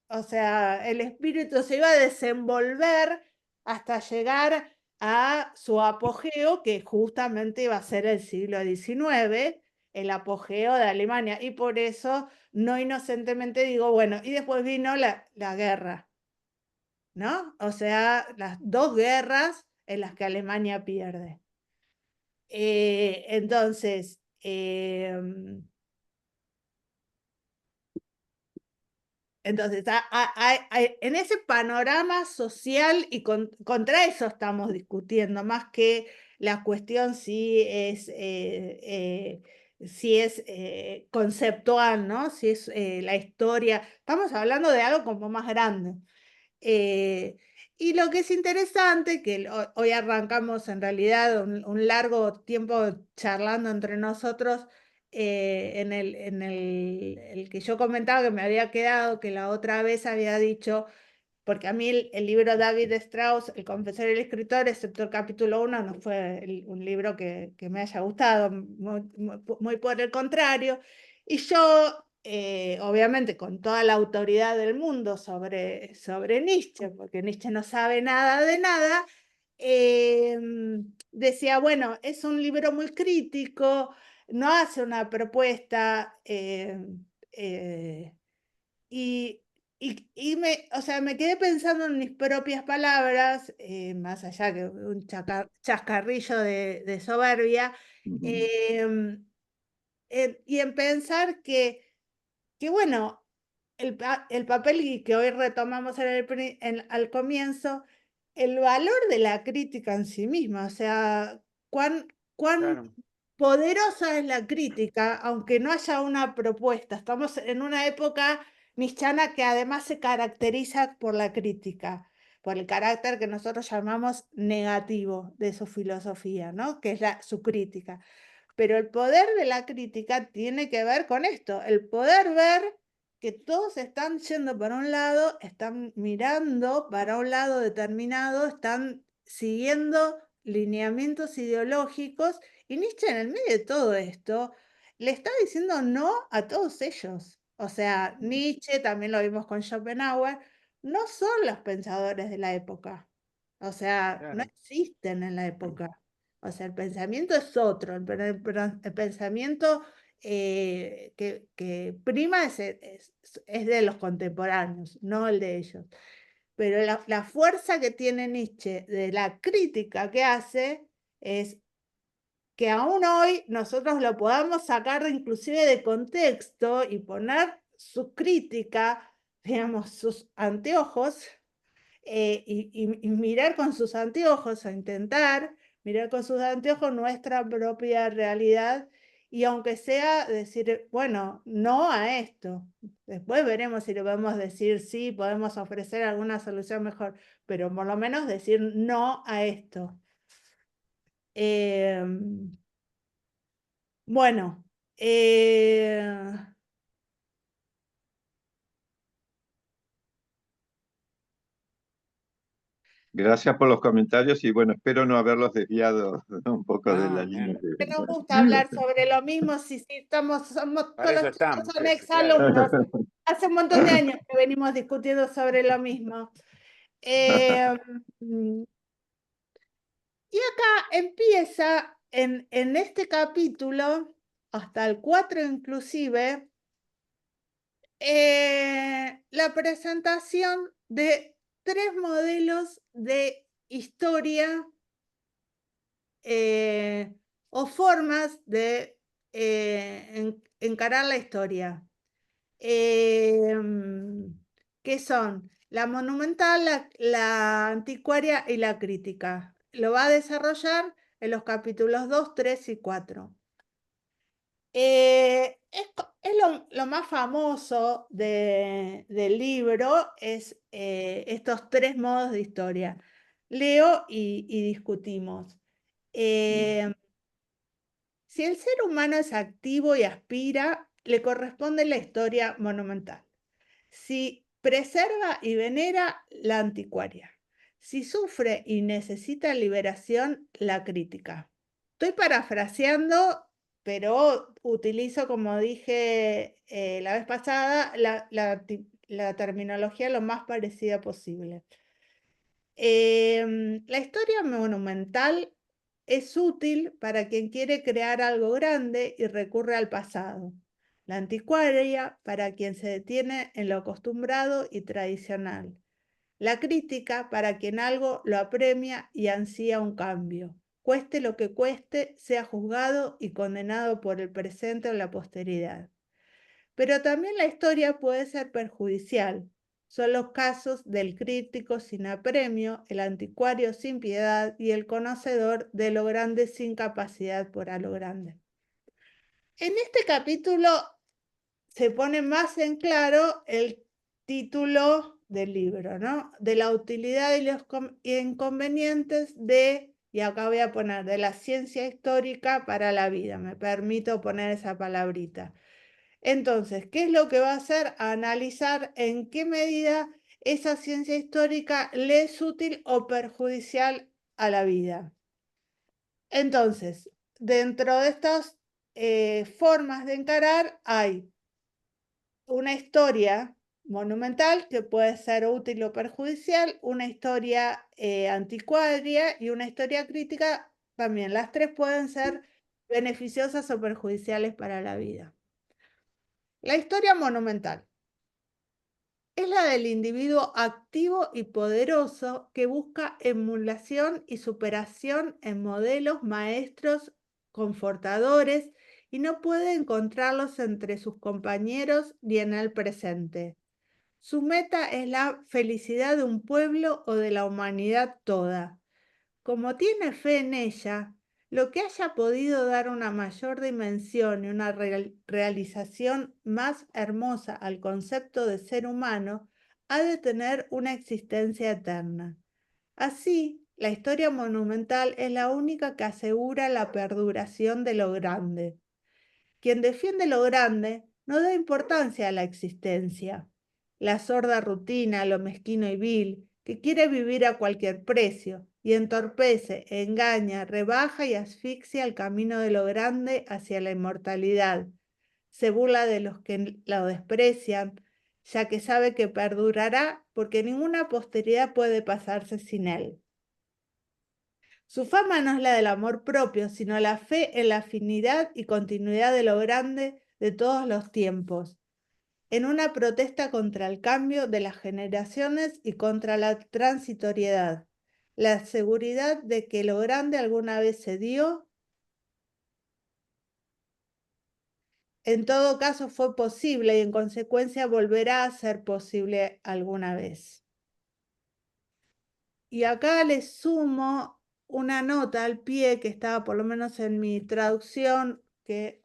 O sea, el espíritu se iba a desenvolver hasta llegar a su apogeo, que justamente iba a ser el siglo XIX, el apogeo de Alemania. Y por eso, no inocentemente digo, bueno, y después vino la guerra, ¿no? O sea, las dos guerras en las que Alemania pierde. Entonces, en ese panorama social y contra eso estamos discutiendo, más que la cuestión si es conceptual, ¿no? Si es la historia. Estamos hablando de algo como más grande. Y lo que es interesante, que hoy arrancamos en realidad un largo tiempo charlando entre nosotros, en el que yo comentaba que me había quedado, que la otra vez había dicho, porque a mí el libro David Strauss, El confesor y el escritor, excepto el capítulo 1, no fue un libro que me haya gustado, muy por el contrario. Y yo, obviamente, con toda la autoridad del mundo sobre Nietzsche, porque Nietzsche no sabe nada de nada, decía, bueno, es un libro muy crítico, no hace una propuesta, y, o sea, me quedé pensando en mis propias palabras, más allá que un chascarrillo de soberbia, y en pensar que bueno, el papel y que hoy retomamos al comienzo, el valor de la crítica en sí misma, o sea, cuán Claro. poderosa es la crítica, aunque no haya una propuesta. Estamos en una época nietzscheana que además se caracteriza por la crítica, por el carácter que nosotros llamamos negativo de su filosofía, ¿no? Que es su crítica. Pero el poder de la crítica tiene que ver con esto, el poder ver que todos están yendo para un lado, están mirando para un lado determinado, están siguiendo lineamientos ideológicos, y Nietzsche en el medio de todo esto le está diciendo no a todos ellos. O sea, Nietzsche, también lo vimos con Schopenhauer, no son los pensadores de la época. O sea, no Claro. existen en la época. O sea, el pensamiento es otro, el pensamiento que prima es de los contemporáneos, no el de ellos. Pero la fuerza que tiene Nietzsche de la crítica que hace es que aún hoy nosotros lo podamos sacar inclusive de contexto y poner su crítica, digamos, sus anteojos, y mirar con sus anteojos, a intentar mirar con sus anteojos nuestra propia realidad, y aunque sea decir, bueno, no a esto. Después veremos si le podemos decir sí, podemos ofrecer alguna solución mejor, pero por lo menos decir no a esto. Bueno, Gracias por los comentarios y bueno, espero no haberlos desviado un poco de la línea. que nos gusta hablar sobre lo mismo, si somos Para todos eso los chicos estamos, son claro. exalumnos. Hace un montón de años que venimos discutiendo sobre lo mismo. Eh, y acá empieza en este capítulo, hasta el 4 inclusive, la presentación de 3 modelos de historia o formas de encarar la historia, que son la monumental, la anticuaria y la crítica. Lo va a desarrollar en los capítulos 2, 3 y 4. Es lo más famoso del libro, es estos 3 modos de historia. Leo y discutimos. Si el ser humano es activo y aspira, le corresponde la historia monumental. Si preserva y venera, la anticuaria. Si sufre y necesita liberación, la crítica. Estoy parafraseando, pero utilizo, como dije la vez pasada, la terminología lo más parecida posible. La historia monumental es útil para quien quiere crear algo grande y recurre al pasado. La anticuaria para quien se detiene en lo acostumbrado y tradicional. La crítica para quien algo lo apremia y ansía un cambio. Cueste lo que cueste, sea juzgado y condenado por el presente o la posteridad. Pero también la historia puede ser perjudicial. Son los casos del crítico sin apremio, el anticuario sin piedad y el conocedor de lo grande sin capacidad por lo grande. En este capítulo se pone más en claro el título del libro, ¿no? De la utilidad y los inconvenientes de, y acá voy a poner, de la ciencia histórica para la vida. Me permito poner esa palabrita. Entonces, ¿qué es lo que va a hacer? A analizar en qué medida esa ciencia histórica le es útil o perjudicial a la vida. Entonces, dentro de estas formas de encarar hay una historia monumental que puede ser útil o perjudicial, una historia anticuaria y una historia crítica también. Las 3 pueden ser beneficiosas o perjudiciales para la vida. La historia monumental es la del individuo activo y poderoso que busca emulación y superación en modelos maestros confortadores y no puede encontrarlos entre sus compañeros ni en el presente. Su meta es la felicidad de un pueblo o de la humanidad toda. Como tiene fe en ella, lo que haya podido dar una mayor dimensión y una realización más hermosa al concepto de ser humano, ha de tener una existencia eterna. Así, la historia monumental es la única que asegura la perduración de lo grande. Quien defiende lo grande no da importancia a la existencia. La sorda rutina, lo mezquino y vil, que quiere vivir a cualquier precio y entorpece, engaña, rebaja y asfixia el camino de lo grande hacia la inmortalidad. Se burla de los que lo desprecian, ya que sabe que perdurará porque ninguna posteridad puede pasarse sin él. Su fama no es la del amor propio, sino la fe en la afinidad y continuidad de lo grande de todos los tiempos, en una protesta contra el cambio de las generaciones y contra la transitoriedad, la seguridad de que lo grande alguna vez se dio, en todo caso fue posible y en consecuencia volverá a ser posible alguna vez. Y acá les sumo una nota al pie que estaba por lo menos en mi traducción, que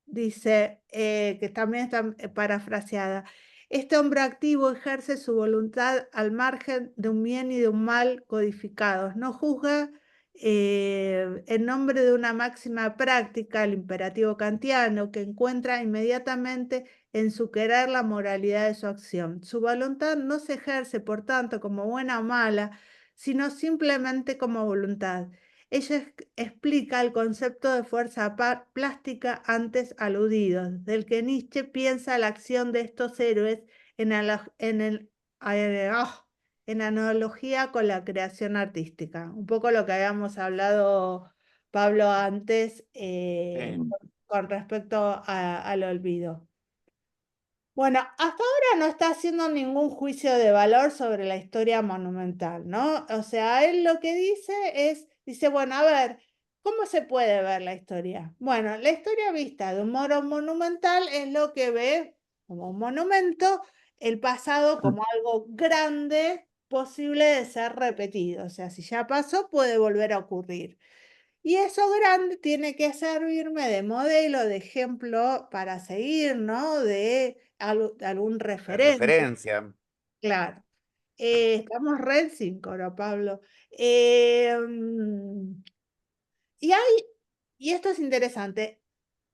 dice, que también está parafraseada. Este hombre activo ejerce su voluntad al margen de un bien y de un mal codificados. No juzga en nombre de una máxima práctica, el imperativo kantiano, que encuentra inmediatamente en su querer la moralidad de su acción. Su voluntad no se ejerce, por tanto, como buena o mala, sino simplemente como voluntad. Ella explica el concepto de fuerza plástica antes aludido, del que Nietzsche piensa la acción de estos héroes en en analogía con la creación artística. Un poco lo que habíamos hablado, Pablo, antes con respecto al olvido. Bueno, hasta ahora no está haciendo ningún juicio de valor sobre la historia monumental, ¿no? O sea, él lo que dice, bueno, a ver, ¿cómo se puede ver la historia? Bueno, la historia vista de un modo monumental es lo que ve como un monumento, el pasado como algo grande, posible de ser repetido. O sea, si ya pasó, puede volver a ocurrir. Y eso grande tiene que servirme de modelo, de ejemplo para seguir, ¿no? De algún La referente. referencia. Claro. Estamos re en síncoro, Pablo. Y esto es interesante,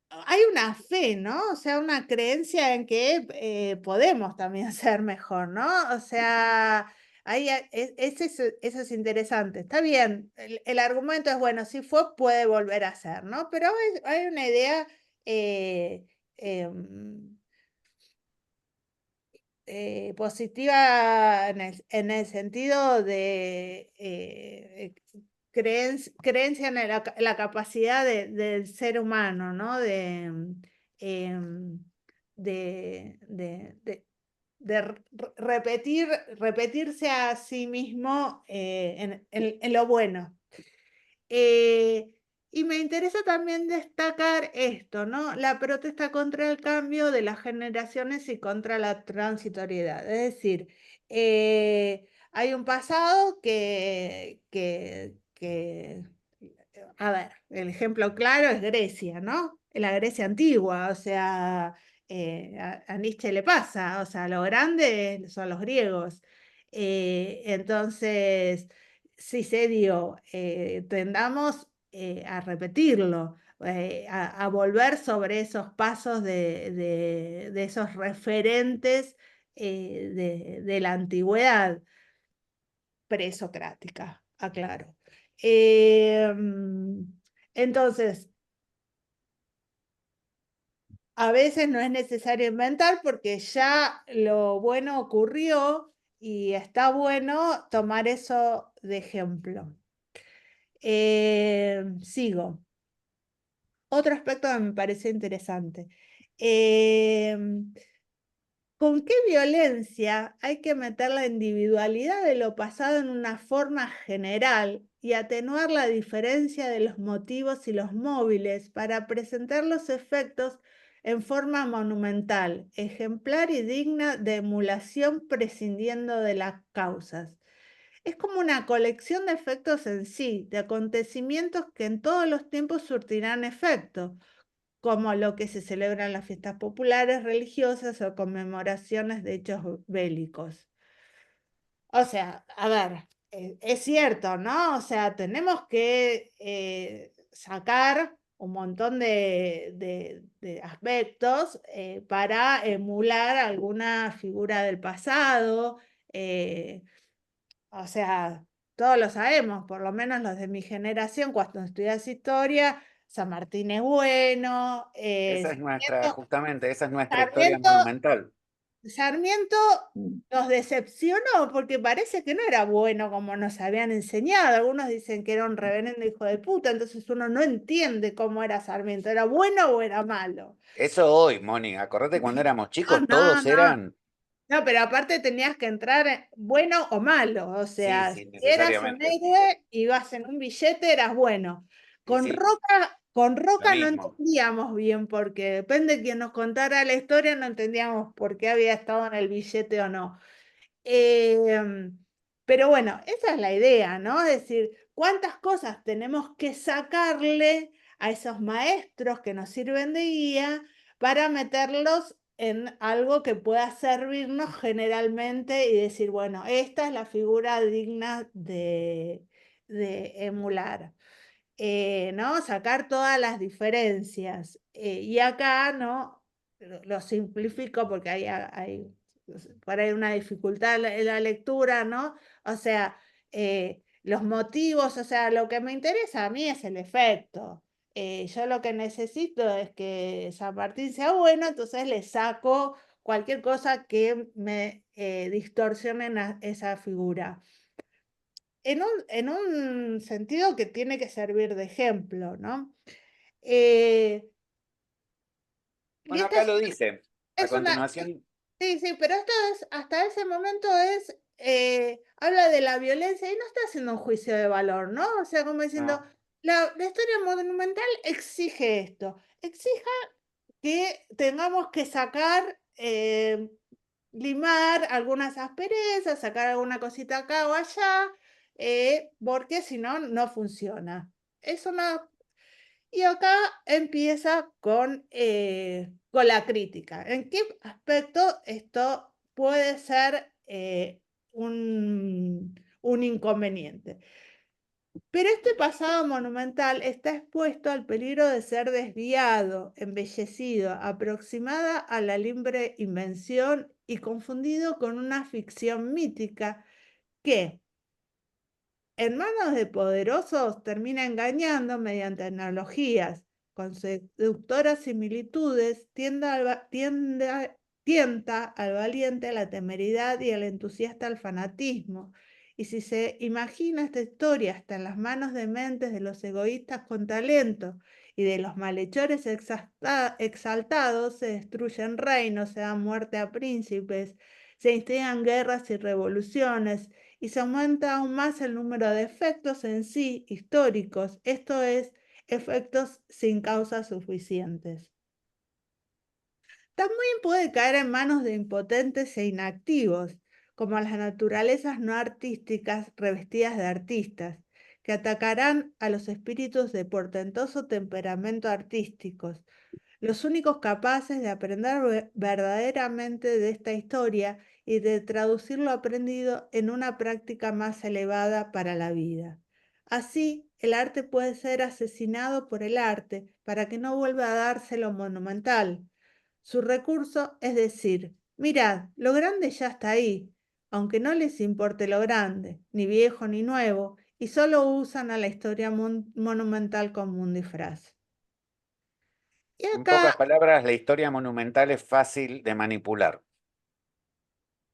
hay una fe, ¿no? O sea, una creencia en que podemos también ser mejor, ¿no? O sea, eso es interesante. Está bien, el argumento es, bueno, si fue, puede volver a ser, ¿no? Pero hay una idea eh, em, positiva en el sentido de creencia en la capacidad del ser humano, ¿no? Em, de repetirse a sí mismo en lo bueno. Y me interesa también destacar esto, ¿no? La protesta contra el cambio de las generaciones y contra la transitoriedad. Es decir, hay un pasado a ver, el ejemplo claro es Grecia, ¿no? La Grecia antigua, o sea, a Nietzsche le pasa, o sea, lo grande son los griegos. Entonces, si se dio, tendamos a repetirlo, a volver sobre esos pasos de esos referentes de la antigüedad presocrática, aclaro. Entonces, a veces no es necesario inventar porque ya lo bueno ocurrió y está bueno tomar eso de ejemplo. Sigo. Otro aspecto que me parece interesante. ¿Con qué violencia hay que meter la individualidad de lo pasado en una forma general y atenuar la diferencia de los motivos y los móviles para presentar los efectos en forma monumental, ejemplar y digna de emulación prescindiendo de las causas? Es como una colección de efectos en sí, de acontecimientos que en todos los tiempos surtirán efecto, como lo que se celebra en las fiestas populares, religiosas o conmemoraciones de hechos bélicos. O sea, a ver, es cierto, ¿no? O sea, tenemos que sacar un montón de aspectos para emular alguna figura del pasado. O sea, todos lo sabemos, por lo menos los de mi generación, cuando estudias historia, San Martín es bueno, Esa es nuestra, justamente, esa es nuestra historia Sarmiento, monumental. Sarmiento nos decepcionó porque parece que no era bueno como nos habían enseñado. Algunos dicen que era un reverendo hijo de puta, entonces uno no entiende cómo era Sarmiento, ¿era bueno o era malo? Eso hoy, Moni, acordate cuando éramos No, chicos, no, todos no. eran, No, pero aparte tenías que entrar bueno o malo, o sí, sea, si sí, eras un necesariamente. héroe, ibas en un billete, eras bueno. Y Con sí, Roca, con lo Roca no mismo. entendíamos bien porque depende de quien nos contara la historia, no entendíamos por qué había estado en el billete o no. Pero bueno, esa es la idea, ¿no? Es decir, cuántas cosas tenemos que sacarle a esos maestros que nos sirven de guía para meterlos en algo que pueda servirnos generalmente y decir, bueno, esta es la figura digna de emular. ¿No? Sacar todas las diferencias. Y acá, ¿no? Lo simplifico porque por ahí una dificultad en la lectura, ¿no? O sea, los motivos, o sea, lo que me interesa a mí es el efecto. Yo lo que necesito es que San Martín sea bueno, entonces le saco cualquier cosa que me distorsione esa figura. En un sentido que tiene que servir de ejemplo, ¿no? Y Bueno, esta acá lo dice. A es una, continuación, sí, sí, pero esto es, hasta ese momento habla de la violencia y no está haciendo un juicio de valor, ¿no? O sea, como diciendo, no. la historia monumental exige esto, exige que tengamos que sacar, limar algunas asperezas, sacar alguna cosita acá o allá, porque si no, no funciona. Eso no. Y acá empieza con la crítica. ¿En qué aspecto esto puede ser un inconveniente? Pero este pasado monumental está expuesto al peligro de ser desviado, embellecido, aproximada a la libre invención y confundido con una ficción mítica que, en manos de poderosos, termina engañando mediante analogías, con seductoras similitudes, tienta al valiente a la temeridad y al entusiasta al fanatismo. Y si se imagina esta historia hasta en las manos de mentes de los egoístas con talento y de los malhechores exaltados, se destruyen reinos, se da muerte a príncipes, se instigan guerras y revoluciones, y se aumenta aún más el número de efectos en sí históricos, esto es, efectos sin causas suficientes. También puede caer en manos de impotentes e inactivos, como las naturalezas no artísticas revestidas de artistas, que atacarán a los espíritus de portentoso temperamento artísticos, los únicos capaces de aprender verdaderamente de esta historia y de traducir lo aprendido en una práctica más elevada para la vida. Así, el arte puede ser asesinado por el arte para que no vuelva a darse lo monumental. Su recurso es decir, mirad, lo grande ya está ahí, aunque no les importe lo grande, ni viejo ni nuevo, y solo usan a la historia monumental como un disfraz. Y En acá, pocas palabras, la historia monumental es fácil de manipular.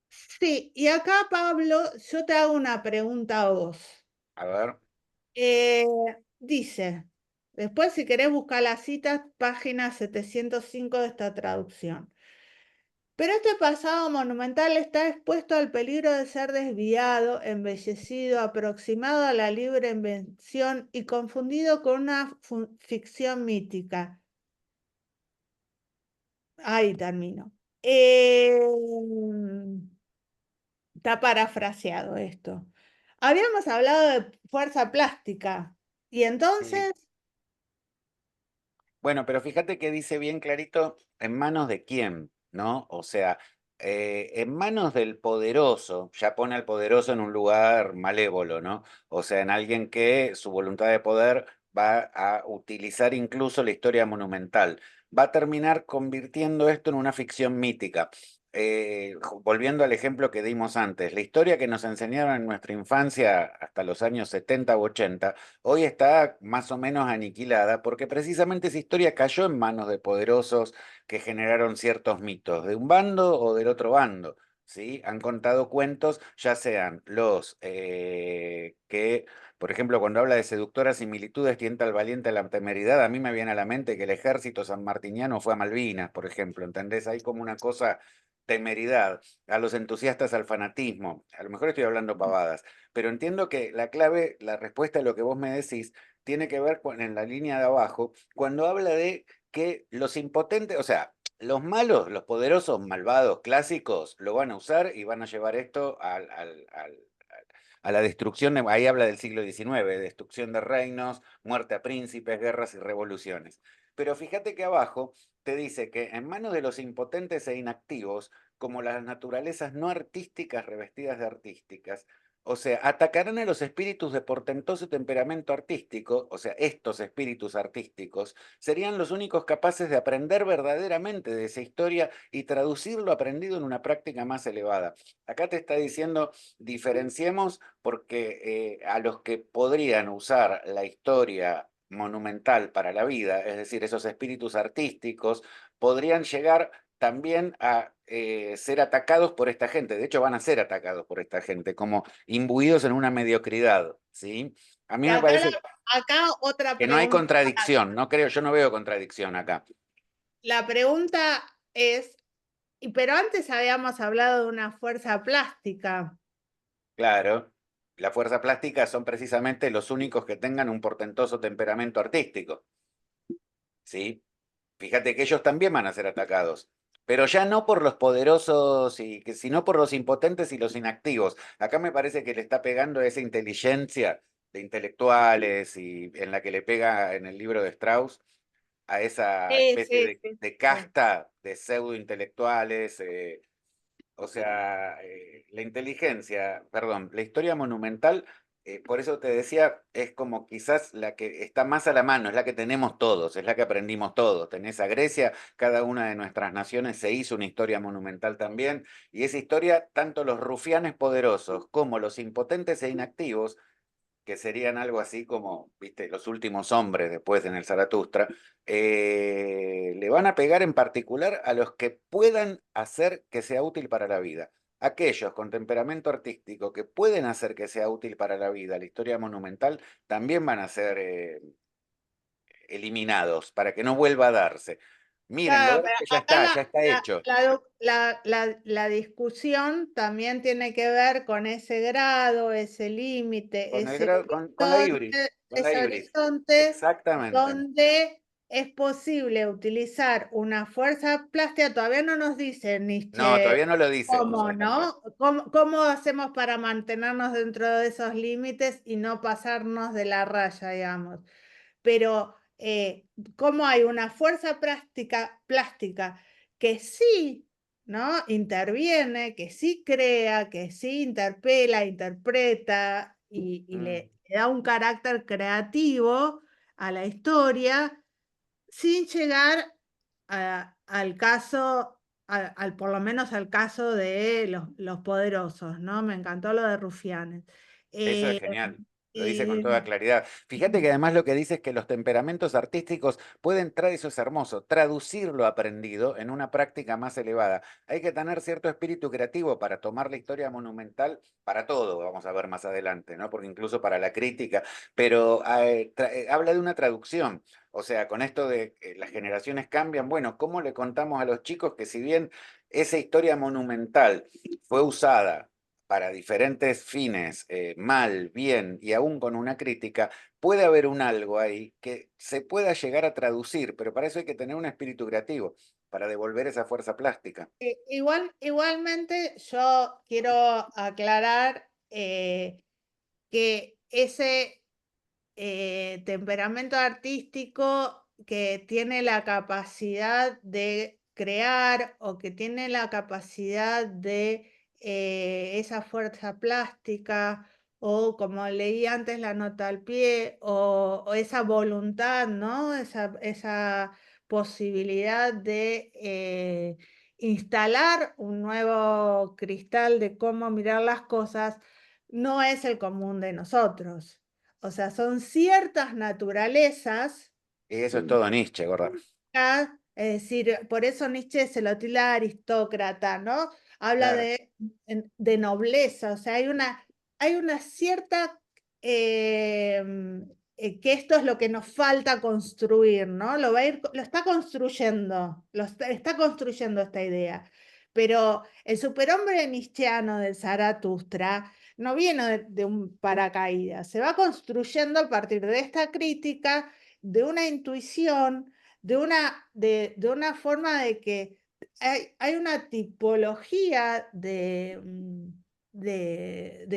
sí, y acá, Pablo, yo te hago una pregunta a vos. A ver, Eh, Dice, después si querés buscar las citas, página 705 de esta traducción. Pero este pasado monumental está expuesto al peligro de ser desviado, embellecido, aproximado a la libre invención y confundido con una ficción mítica. Ahí termino. Está parafraseado esto. Habíamos hablado de fuerza plástica y sí. entonces, Bueno, pero fíjate que dice bien clarito, ¿en manos de quién? ¿No? O sea, en manos del poderoso, ya pone al poderoso en un lugar malévolo, ¿no? O sea, en alguien que su voluntad de poder va a utilizar incluso la historia monumental. Va a terminar convirtiendo esto en una ficción mítica. Volviendo al ejemplo que dimos antes, la historia que nos enseñaron en nuestra infancia hasta los años 70 u 80 hoy está más o menos aniquilada porque precisamente esa historia cayó en manos de poderosos que generaron ciertos mitos, de un bando o del otro bando. ¿Sí? Han contado cuentos, ya sean los que, por ejemplo, cuando habla de seductoras similitudes, tienta al valiente a la temeridad, a mí me viene a la mente que el ejército sanmartiniano fue a Malvinas, por ejemplo, ¿entendés? Hay como una cosa temeridad, a los entusiastas al fanatismo, a lo mejor estoy hablando pavadas, pero entiendo que la clave, la respuesta a lo que vos me decís, tiene que ver con en la línea de abajo, cuando habla de que los impotentes, o sea, los malos, los poderosos malvados clásicos, lo van a usar y van a llevar esto a la destrucción, ahí habla del siglo XIX, destrucción de reinos, muerte a príncipes, guerras y revoluciones. Pero fíjate que abajo te dice que en manos de los impotentes e inactivos, como las naturalezas no artísticas revestidas de artísticas, o sea, atacarán a los espíritus de portentoso temperamento artístico, o sea, estos espíritus artísticos, serían los únicos capaces de aprender verdaderamente de esa historia y traducir lo aprendido en una práctica más elevada. Acá te está diciendo, diferenciemos porque a los que podrían usar la historia monumental para la vida, es decir, esos espíritus artísticos, podrían llegar también a ser atacados por esta gente. De hecho, van a ser atacados por esta gente, como imbuidos en una mediocridad, ¿sí? A mí Y me acá, parece acá otra que no hay pregunta. contradicción, no creo, yo no veo contradicción acá. La pregunta es, pero antes habíamos hablado de una fuerza plástica. Claro, la fuerza plástica son precisamente los únicos que tengan un portentoso temperamento artístico, ¿sí? Fíjate que ellos también van a ser atacados, pero ya no por los poderosos, sino por los impotentes y los inactivos. Acá me parece que le está pegando esa inteligencia de intelectuales y en la que le pega en el libro de Strauss a esa Sí, especie sí, sí, de sí. casta de pseudo intelectuales. O sea, la inteligencia, perdón, la historia monumental, por eso te decía, es como quizás la que está más a la mano, es la que tenemos todos, es la que aprendimos todos. Tenés a Grecia, cada una de nuestras naciones se hizo una historia monumental también, y esa historia, tanto los rufianes poderosos como los impotentes e inactivos, que serían algo así como, viste, los últimos hombres después en el Zaratustra, le van a pegar en particular a los que puedan hacer que sea útil para la vida. Aquellos con temperamento artístico que pueden hacer que sea útil para la vida, la historia monumental, también van a ser eliminados para que no vuelva a darse. Miren, lo Claro, ven pero que acá ya está hecho. la discusión también tiene que ver con ese grado, ese límite, Con la ese ibris. horizonte Exactamente. donde es posible utilizar una fuerza plástica. Todavía no nos dice No, Nietzsche todavía no lo dice, cómo, justamente. ¿no? ¿Cómo hacemos para mantenernos dentro de esos límites y no pasarnos de la raya, digamos? Pero cómo hay una fuerza plástica que sí, ¿no? Interviene, que sí crea, que sí interpela, interpreta y le da un carácter creativo a la historia sin llegar al caso, por lo menos al caso de los poderosos, ¿no? Me encantó lo de Rufianes. Eso es Eh, genial, lo dice con eh, toda claridad. Fíjate que además lo que dice es que los temperamentos artísticos pueden eso es hermoso, traducir lo aprendido en una práctica más elevada. Hay que tener cierto espíritu creativo para tomar la historia monumental para todo, vamos a ver más adelante, ¿no? Porque incluso para la crítica, pero habla de una traducción. O sea, con esto de que las generaciones cambian, bueno, ¿cómo le contamos a los chicos que si bien esa historia monumental fue usada para diferentes fines, mal, bien y aún con una crítica, puede haber un algo ahí que se pueda llegar a traducir, pero para eso hay que tener un espíritu creativo, para devolver esa fuerza plástica. Igualmente, yo quiero aclarar que ese temperamento artístico que tiene la capacidad de crear o que tiene la capacidad de esa fuerza plástica o como leí antes la nota al pie o esa voluntad, ¿no? Esa posibilidad de instalar un nuevo cristal de cómo mirar las cosas, no es el común de nosotros. O sea, son ciertas naturalezas, Y eso es todo Nietzsche, gorda. es decir, por eso Nietzsche se lo tilda de aristócrata, ¿no? Habla Claro. de nobleza, o sea, hay una cierta, que esto es lo que nos falta construir, ¿no? Lo está construyendo, está construyendo esta idea. Pero el superhombre nietzscheano del Zaratustra no viene de un paracaídas, se va construyendo a partir de esta crítica, de una intuición, de una forma de que hay una tipología de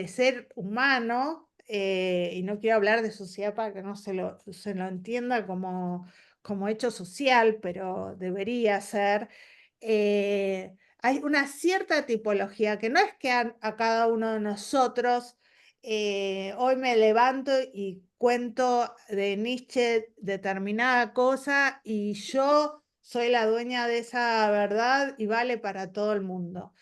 ser humano, y no quiero hablar de sociedad para que no se lo entienda como hecho social, pero debería ser. Hay una cierta tipología que no es que a cada uno de nosotros hoy me levanto y cuento de Nietzsche determinada cosa y yo soy la dueña de esa verdad y vale para todo el mundo.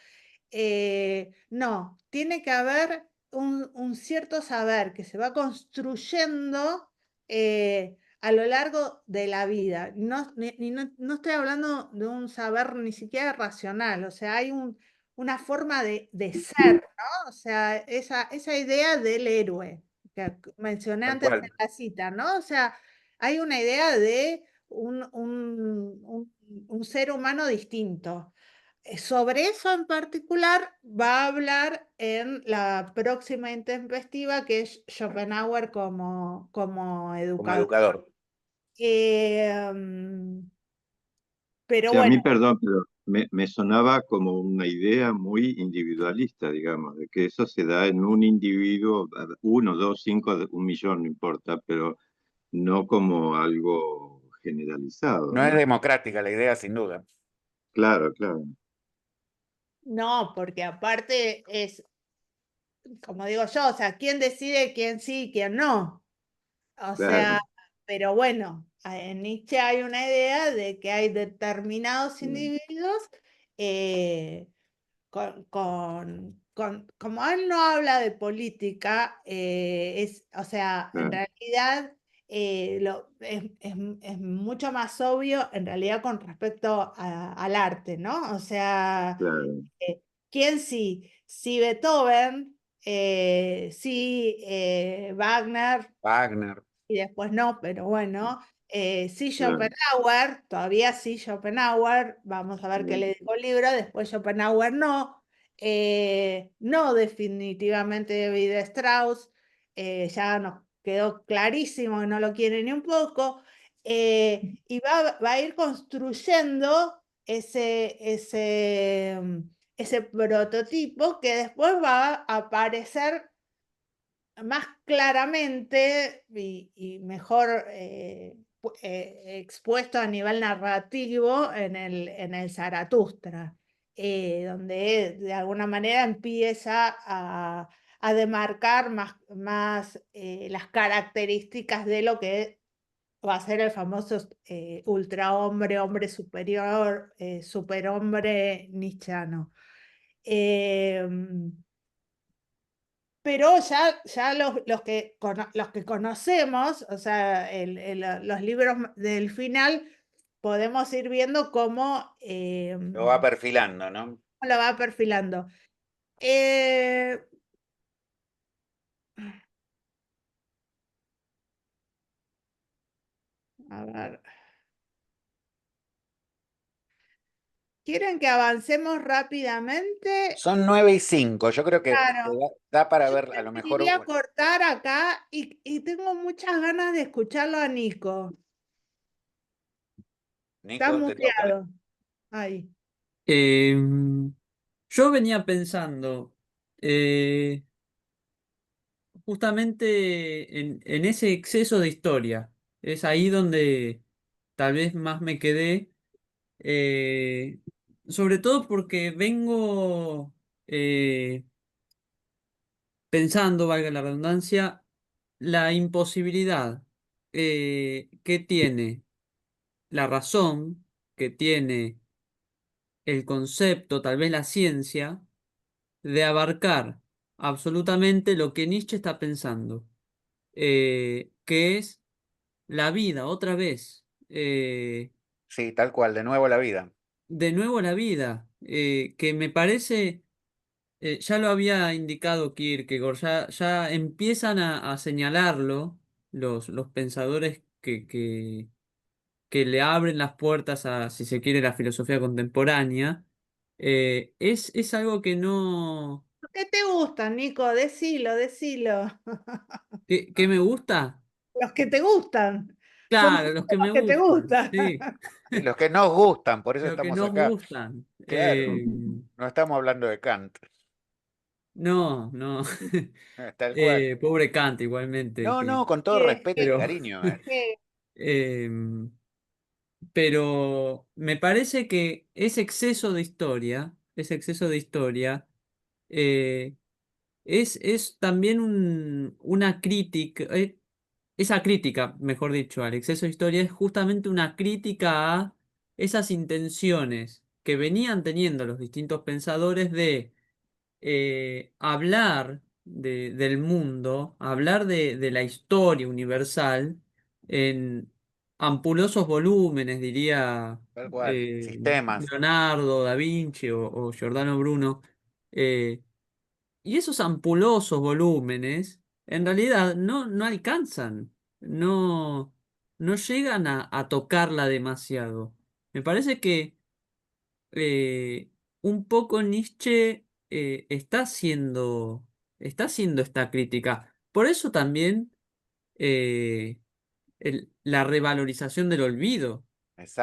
No, tiene que haber un cierto saber que se va construyendo a lo largo de la vida. No estoy hablando de un saber ni siquiera racional, o sea, hay una forma de ser, ¿no? O sea, esa idea del héroe que mencioné Tal antes en cual. la cita, ¿no? O sea, hay una idea de un ser humano distinto. Sobre eso en particular va a hablar en la próxima intempestiva, que es Schopenhauer como Como educador. educador. Pero Sí, a mí, bueno, perdón, pero me sonaba como una idea muy individualista, digamos, de que eso se da en un individuo, uno, dos, cinco, un millón, no importa, pero no como algo generalizado, No es ¿no? democrática la idea, sin duda. Claro, claro, no, porque aparte es, como digo yo, o sea, ¿quién decide quién sí y quién no? O sea, claro. pero bueno, en Nietzsche hay una idea de que hay determinados individuos eh, como él no habla de política, o sea, en Claro, realidad es mucho más obvio en realidad con respecto al arte, ¿no? O sea, claro, eh, ¿quién sí? Sí Beethoven, sí Wagner, Wagner. y después no, pero bueno, sí claro, Schopenhauer, todavía sí Schopenhauer, vamos a ver qué le dijo el libro, después Schopenhauer no, no definitivamente David Strauss, ya nos quedó clarísimo que no lo quiere ni un poco, y va a ir construyendo ese prototipo que después va a aparecer más claramente y mejor expuesto a nivel narrativo en el Zaratustra, donde de alguna manera empieza a demarcar más las características de lo que va a ser el famoso ultrahombre, hombre superior, superhombre nietzscheano. Pero ya los que conocemos, o sea, los libros del final, podemos ir viendo Lo va perfilando, ¿no? cómo lo va perfilando. Eh, a ver, ¿quieren que avancemos rápidamente? Son 9:05. Yo creo que Claro, da para yo ver a lo mejor. preferiría cortar acá y tengo muchas ganas de escucharlo a Nico. Está Nico, te toca. muteado. Ahí. Yo venía pensando justamente en ese exceso de historia. Es ahí donde tal vez más me quedé, eh, sobre todo porque vengo pensando, valga la redundancia, la imposibilidad que tiene la razón, que tiene el concepto, tal vez la ciencia, de abarcar absolutamente lo que Nietzsche está pensando, que es la vida, otra vez, Sí, tal cual, de nuevo la vida. de nuevo la vida, que me parece, ya lo había indicado Kierkegaard, ya empiezan a señalarlo los pensadores que le abren las puertas a, si se quiere, la filosofía contemporánea. Es algo que no... ¿Qué te gustan, Nico? Decilo, decilo. ¿Qué me gusta? Los que te gustan. Claro, los que Los me que te gustan, gustan. sí, Y los que nos gustan, por eso los que estamos nos acá. gustan. Claro, no estamos hablando de Kant. No, no. Tal cual. Pobre Kant, igualmente, No, no, con todo Que- respeto y pero, cariño. que- em, pero me parece que ese exceso de historia, eh, es también una crítica, esa crítica, mejor dicho, al exceso de historia es justamente una crítica a esas intenciones que venían teniendo los distintos pensadores de hablar del mundo, hablar de la historia universal ampulosos volúmenes, diría Tal cual. Sistemas. Leonardo da Vinci o Giordano Bruno. eh, y esos ampulosos volúmenes en realidad no alcanzan, no llegan a tocarla demasiado. Me parece que un poco Nietzsche está haciendo esta crítica. Por eso también eh, la revalorización del olvido.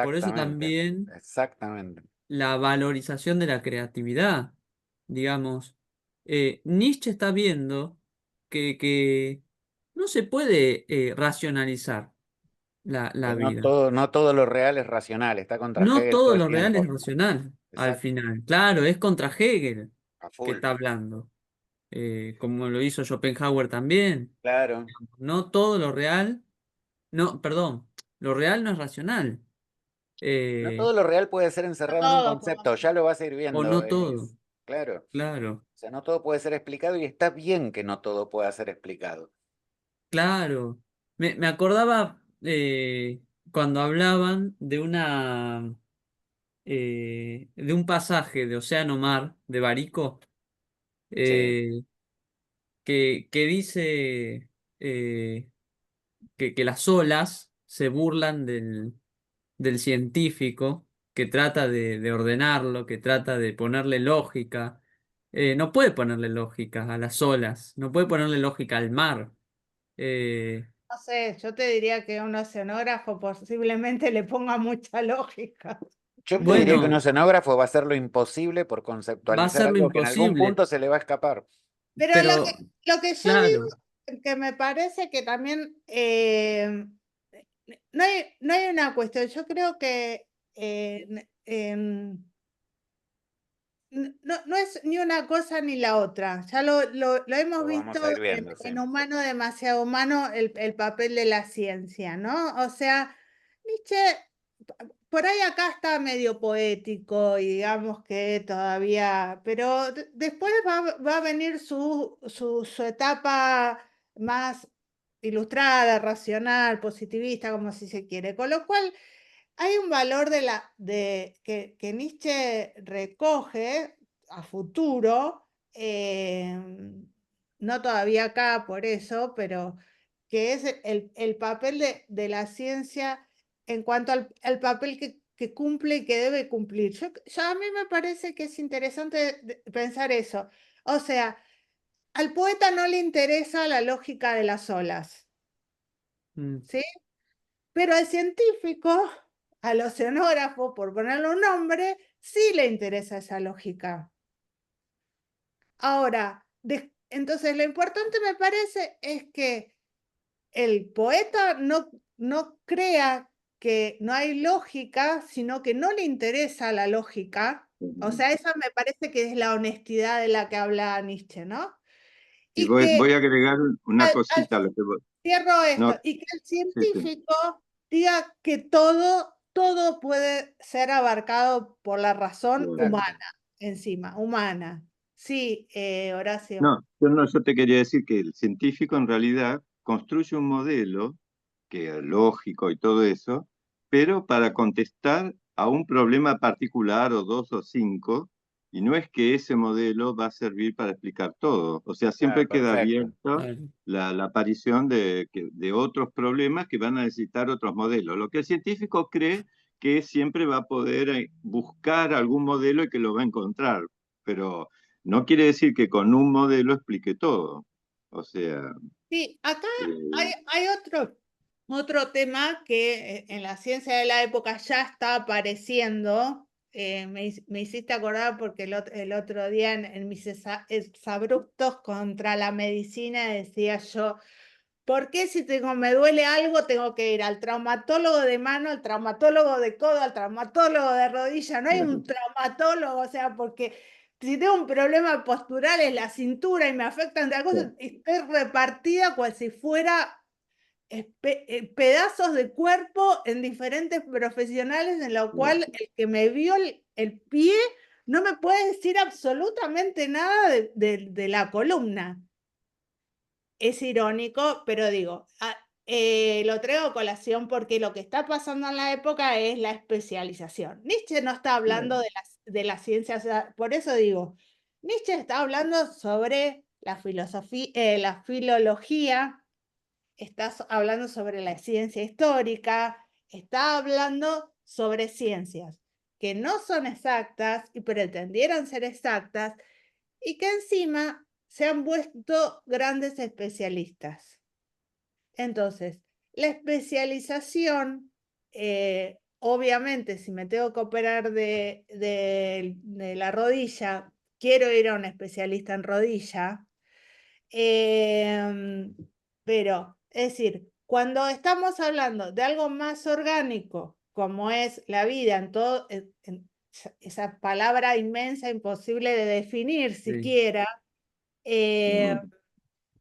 Por eso Exactamente. también Exactamente. la valorización de la creatividad. Digamos, Nietzsche está viendo que no se puede racionalizar la Que vida. no todo lo real es racional, está contra No Hegel todo todo el lo real es tiempo. racional al Exacto, final. Claro, es contra Hegel a que full. está hablando, como lo hizo Schopenhauer también. Claro. No todo lo real, no, perdón, lo real no es racional. No eh, todo lo real puede ser No encerrado en un todo puede concepto, ya ser. lo vas a ir o viendo, no todo, Elis. Claro. claro, O sea, no todo puede ser explicado y está bien que no todo pueda ser explicado. claro. Me acordaba cuando hablaban de un pasaje de Océano Mar, de Barico, Sí, eh, que dice que las olas se burlan del científico que trata de ordenarlo, que trata de ponerle lógica. No puede ponerle lógica a las olas, no puede ponerle lógica al mar. Eh, No sé, yo te diría que un oceanógrafo posiblemente le ponga mucha lógica. yo te diría que un bueno, oceanógrafo va a hacer lo imposible por va a conceptualizar ser lo algo que en algún imposible, punto se le va a escapar. Pero pero lo que yo claro, digo, que me parece que también no hay una cuestión, yo creo que no es ni una cosa ni la otra. Ya lo hemos Lo visto vamos a ir viendo, sí. en Humano demasiado humano, el papel de la ciencia, ¿no? O sea, Nietzsche, por ahí acá está medio poético y digamos que todavía, pero después va a venir su etapa más ilustrada, racional, positivista, como si se quiere. Con lo cual, hay un valor que Nietzsche recoge a futuro, no todavía acá por eso, pero que es el papel de la ciencia en cuanto al papel que cumple y que debe cumplir. A mí me parece que es interesante pensar eso. O sea, al poeta no le interesa la lógica de las olas, mm, ¿sí? Pero al científico, al oceanógrafo, por ponerle un nombre, sí le interesa esa lógica. Ahora, entonces lo importante me parece es que el poeta no crea que no hay lógica, sino que no le interesa la lógica. O sea, esa me parece que es la honestidad de la que habla Nietzsche, ¿no? Y Y que voy a agregar una al cosita a lo que cierro no, esto, y que el sí, sí, científico diga que todo puede ser abarcado por la razón claro. humana, Exacto. encima, humana. Sí, Horacio. No, yo te quería decir que el científico en realidad construye un modelo que es lógico y todo eso, pero para contestar a un problema particular o dos o cinco, y no es que ese modelo va a servir para explicar todo. O sea, Claro, siempre queda perfecto. abierto claro. la aparición de otros problemas que van a necesitar otros modelos. Lo que el científico cree que siempre va a poder buscar algún modelo y que lo va a encontrar, pero no quiere decir que con un modelo explique todo. O sea, Sí, acá eh, hay otro tema que en la ciencia de la época ya está apareciendo. Me hiciste acordar porque el otro día en mis exabruptos contra la medicina decía yo, ¿por qué si me duele algo tengo que ir al traumatólogo de mano, al traumatólogo de codo, al traumatólogo de rodilla? No hay un traumatólogo, o sea, porque si tengo un problema postural en la cintura y me afectan de algo, estoy repartida cual si fuera pedazos de cuerpo en diferentes profesionales, en lo cual el que me vio el pie no me puede decir absolutamente nada de la columna. Es irónico, pero digo, lo traigo a colación porque lo que está pasando en la época es la especialización. Nietzsche no está hablando de las ciencias, por eso digo, Nietzsche está hablando sobre la filosofía, la filología, está hablando sobre la ciencia histórica, está hablando sobre ciencias que no son exactas y pretendieran ser exactas y que encima se han vuelto grandes especialistas. Entonces, la especialización, obviamente, si me tengo que operar de la rodilla, quiero ir a un especialista en rodilla, pero, es decir, cuando estamos hablando de algo más orgánico, como es la vida, en todo, esa palabra inmensa, imposible de definir Sí. siquiera, es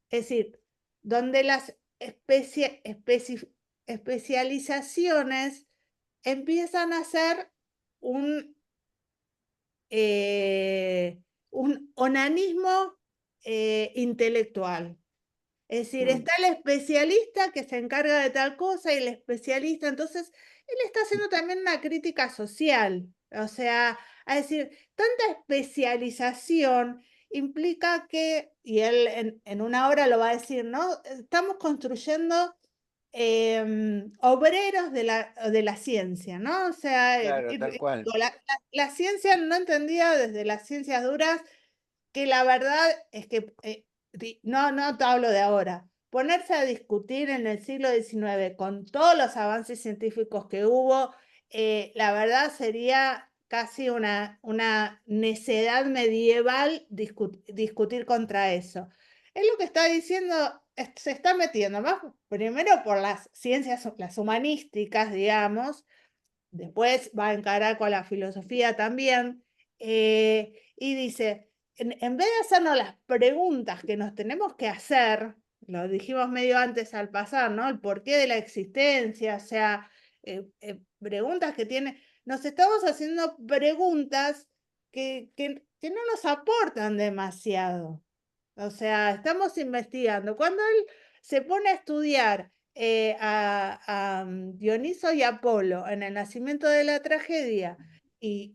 decir, donde las especializaciones empiezan a ser un onanismo intelectual. Es decir, está el especialista que se encarga de tal cosa y el especialista, entonces él está haciendo también una crítica social, o sea, a decir, tanta especialización implica que, y él en una hora lo va a decir, ¿no? Estamos construyendo obreros de la ciencia, ¿no? O sea, Claro, tal cual. la ciencia no entendida desde las ciencias duras, que la verdad es que no te hablo de ahora. Ponerse a discutir en el siglo XIX con todos los avances científicos que hubo, la verdad sería casi una necedad medieval discutir contra eso. Es lo que está diciendo, se está metiendo más primero por las ciencias, las humanísticas, digamos, después va a encarar con la filosofía también, y dice, en vez de hacernos las preguntas que nos tenemos que hacer, lo dijimos medio antes al pasar, ¿no? El porqué de la existencia, o sea, preguntas que tiene, nos estamos haciendo preguntas que no nos aportan demasiado. O sea, estamos investigando. Cuando él se pone a estudiar a Dioniso y Apolo en el nacimiento de la tragedia y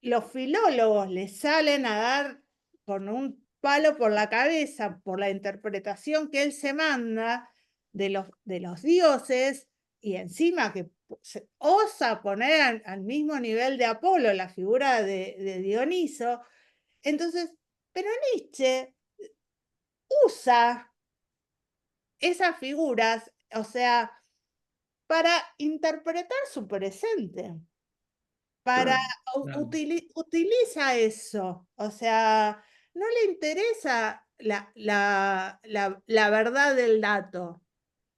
los filólogos le salen a dar con un palo por la cabeza por la interpretación que él se manda de los dioses y encima que se osa poner al mismo nivel de Apolo la figura de Dioniso. Entonces, pero Nietzsche usa esas figuras, o sea, para interpretar su presente, para Claro. utiliza eso, o sea, no le interesa la verdad del dato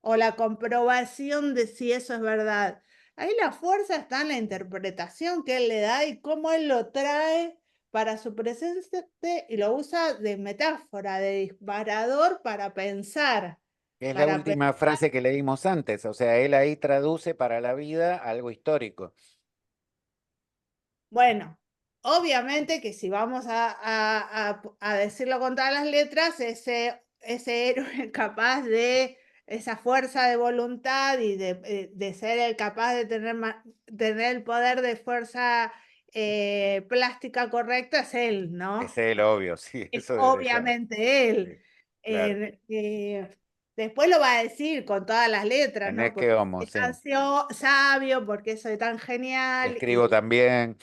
o la comprobación de si eso es verdad. Ahí la fuerza está en la interpretación que él le da y cómo él lo trae para su presente y lo usa de metáfora, de disparador para pensar. Es la última frase que leímos antes, o sea, él ahí traduce para la vida algo histórico. Bueno, obviamente que si vamos a decirlo con todas las letras, ese héroe capaz de esa fuerza de voluntad y de ser el capaz de tener el poder de fuerza plástica correcta es él, ¿no? Es él, obvio, sí, Es eso desde ya. obviamente él. Sí, claro. Después lo va a decir con todas las letras, ¿no? Tenés que Porque homo, soy sí. tan sabio, porque soy tan genial. Escribo también.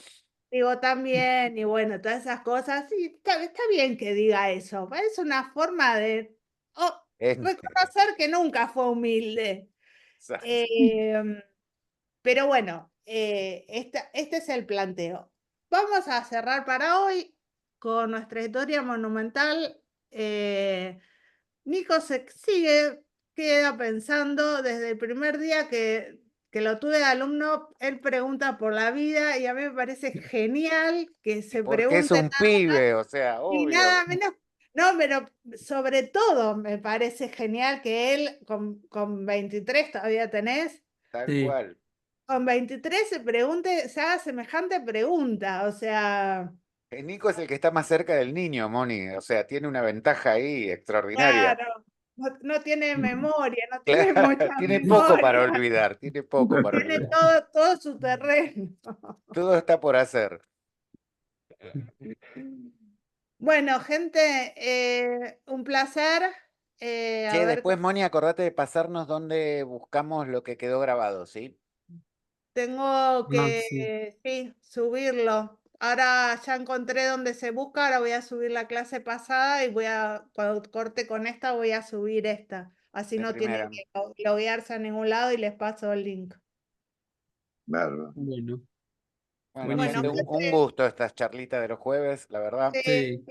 Digo también, y bueno, todas esas cosas, y está bien que diga eso, es una forma de Es- reconocer que nunca fue humilde. Em, pero bueno, este es el planteo. Vamos a cerrar para hoy con nuestra historia monumental. Nico queda pensando desde el primer día que lo tuve de alumno, él pregunta por la vida y a mí me parece genial que se Porque es pregunte un pibe, o sea, y obvio. nada menos. No, pero sobre todo me parece genial que él con 23 todavía tenés, Tal Sí. cual. con 23 se haga semejante pregunta, o sea, Nico es el que está más cerca del niño, Moni, o sea, tiene una ventaja ahí extraordinaria. claro. no tiene memoria, no tiene Claro, mucha tiene poco para memoria. olvidar, tiene poco para Tiene olvidar. todo su terreno. Todo está por hacer. Bueno, gente, un placer. A Che, ver, después, Moni, acordate de pasarnos donde buscamos lo que quedó grabado, ¿sí? tengo Ah, sí. que sí, subirlo. Ahora ya encontré dónde se busca, ahora voy a subir la clase pasada y cuando corte con esta, voy a subir esta. Así De no tienen primera. que loguearse a ningún lado y les paso el link. Bárbaro. Bueno, Bueno, Bueno, gente, buenísimo. un gusto estas charlitas de los jueves, la verdad. Sí,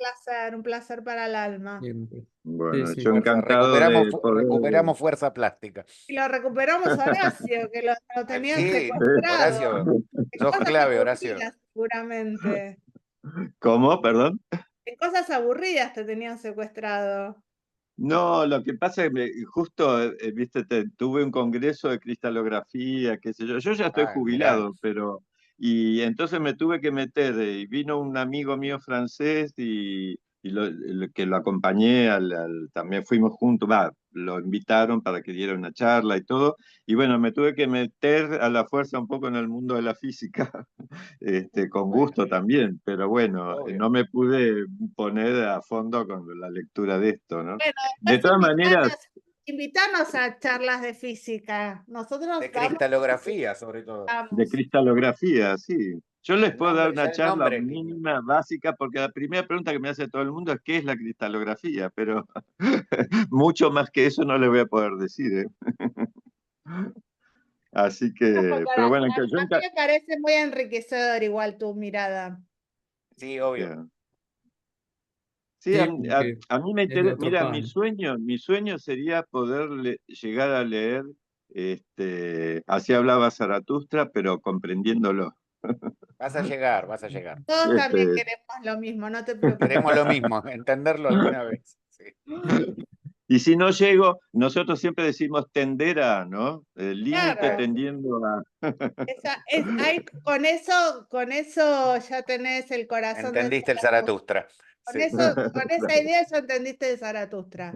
un placer para el alma. siempre. Sí, Bueno, sí. yo Fuerza, encantado de poder. recuperamos fuerza plástica. Y lo recuperamos a Horacio, que lo tenían Sí, secuestrado. Horacio, En sos cosas clave, Horacio. aburridas, seguramente. ¿Cómo? Perdón. En cosas aburridas te tenían secuestrado. No, lo que pasa es que justo, viste, tuve un congreso de cristalografía, qué sé yo. Yo ya estoy Ah, mirá. jubilado, pero. Y entonces me tuve que meter, y vino un amigo mío francés que lo acompañé, también fuimos juntos, lo invitaron para que diera una charla y todo. Y bueno, me tuve que meter a la fuerza un poco en el mundo de la física, con Bueno, gusto también, pero bueno, obvio. no me pude poner a fondo con la lectura de esto, ¿no? Bueno, De después todas maneras, invítanos a charlas de física. Nosotros De cristalografía, sobre todo. de damos. cristalografía, sí. Yo les El puedo dar nombre, ya una el charla nombre es lindo. mínima, básica, porque la primera pregunta que me hace todo el mundo es ¿qué es la cristalografía? Pero mucho más que eso no les voy a poder decir, ¿eh? Así que, pero bueno, que yo A mí me parece muy enriquecedor igual tu mirada. Sí, obvio. yeah. Sí, Sí, porque a mí me es de interesa, otro mira, palo. mi sueño sería poder llegar a leer, así hablaba Zaratustra, pero comprendiéndolo. Vas a llegar, vas a llegar. Todos también Este, queremos lo mismo, no te preocupes. Queremos lo mismo, entenderlo alguna vez. Sí. y si no llego, nosotros siempre decimos tender a, ¿no? El límite Claro, tendiendo a. ahí, con eso ya tenés el corazón de Entendiste el Zaratustra. Zaratustra. Con Sí. eso, con esa idea ya entendiste de Zaratustra.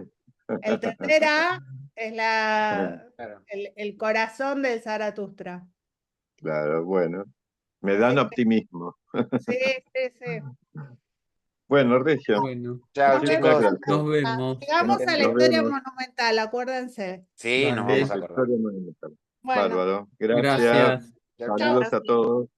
El tender a es Claro. el corazón del Zaratustra. Claro, bueno, me dan Así que optimismo. sí, sí, sí. Bueno, Regio, Bueno, Chao, Nos vemos muchísimas chicos. gracias. nos vemos. Que Llegamos estén a la Nos bien. historia vemos. monumental, acuérdense. Sí, nos Dale, vamos a Eso, acordar. historia monumental. Bueno, Bárbaro. Gracias. gracias. Chao, chao. Saludos a todos.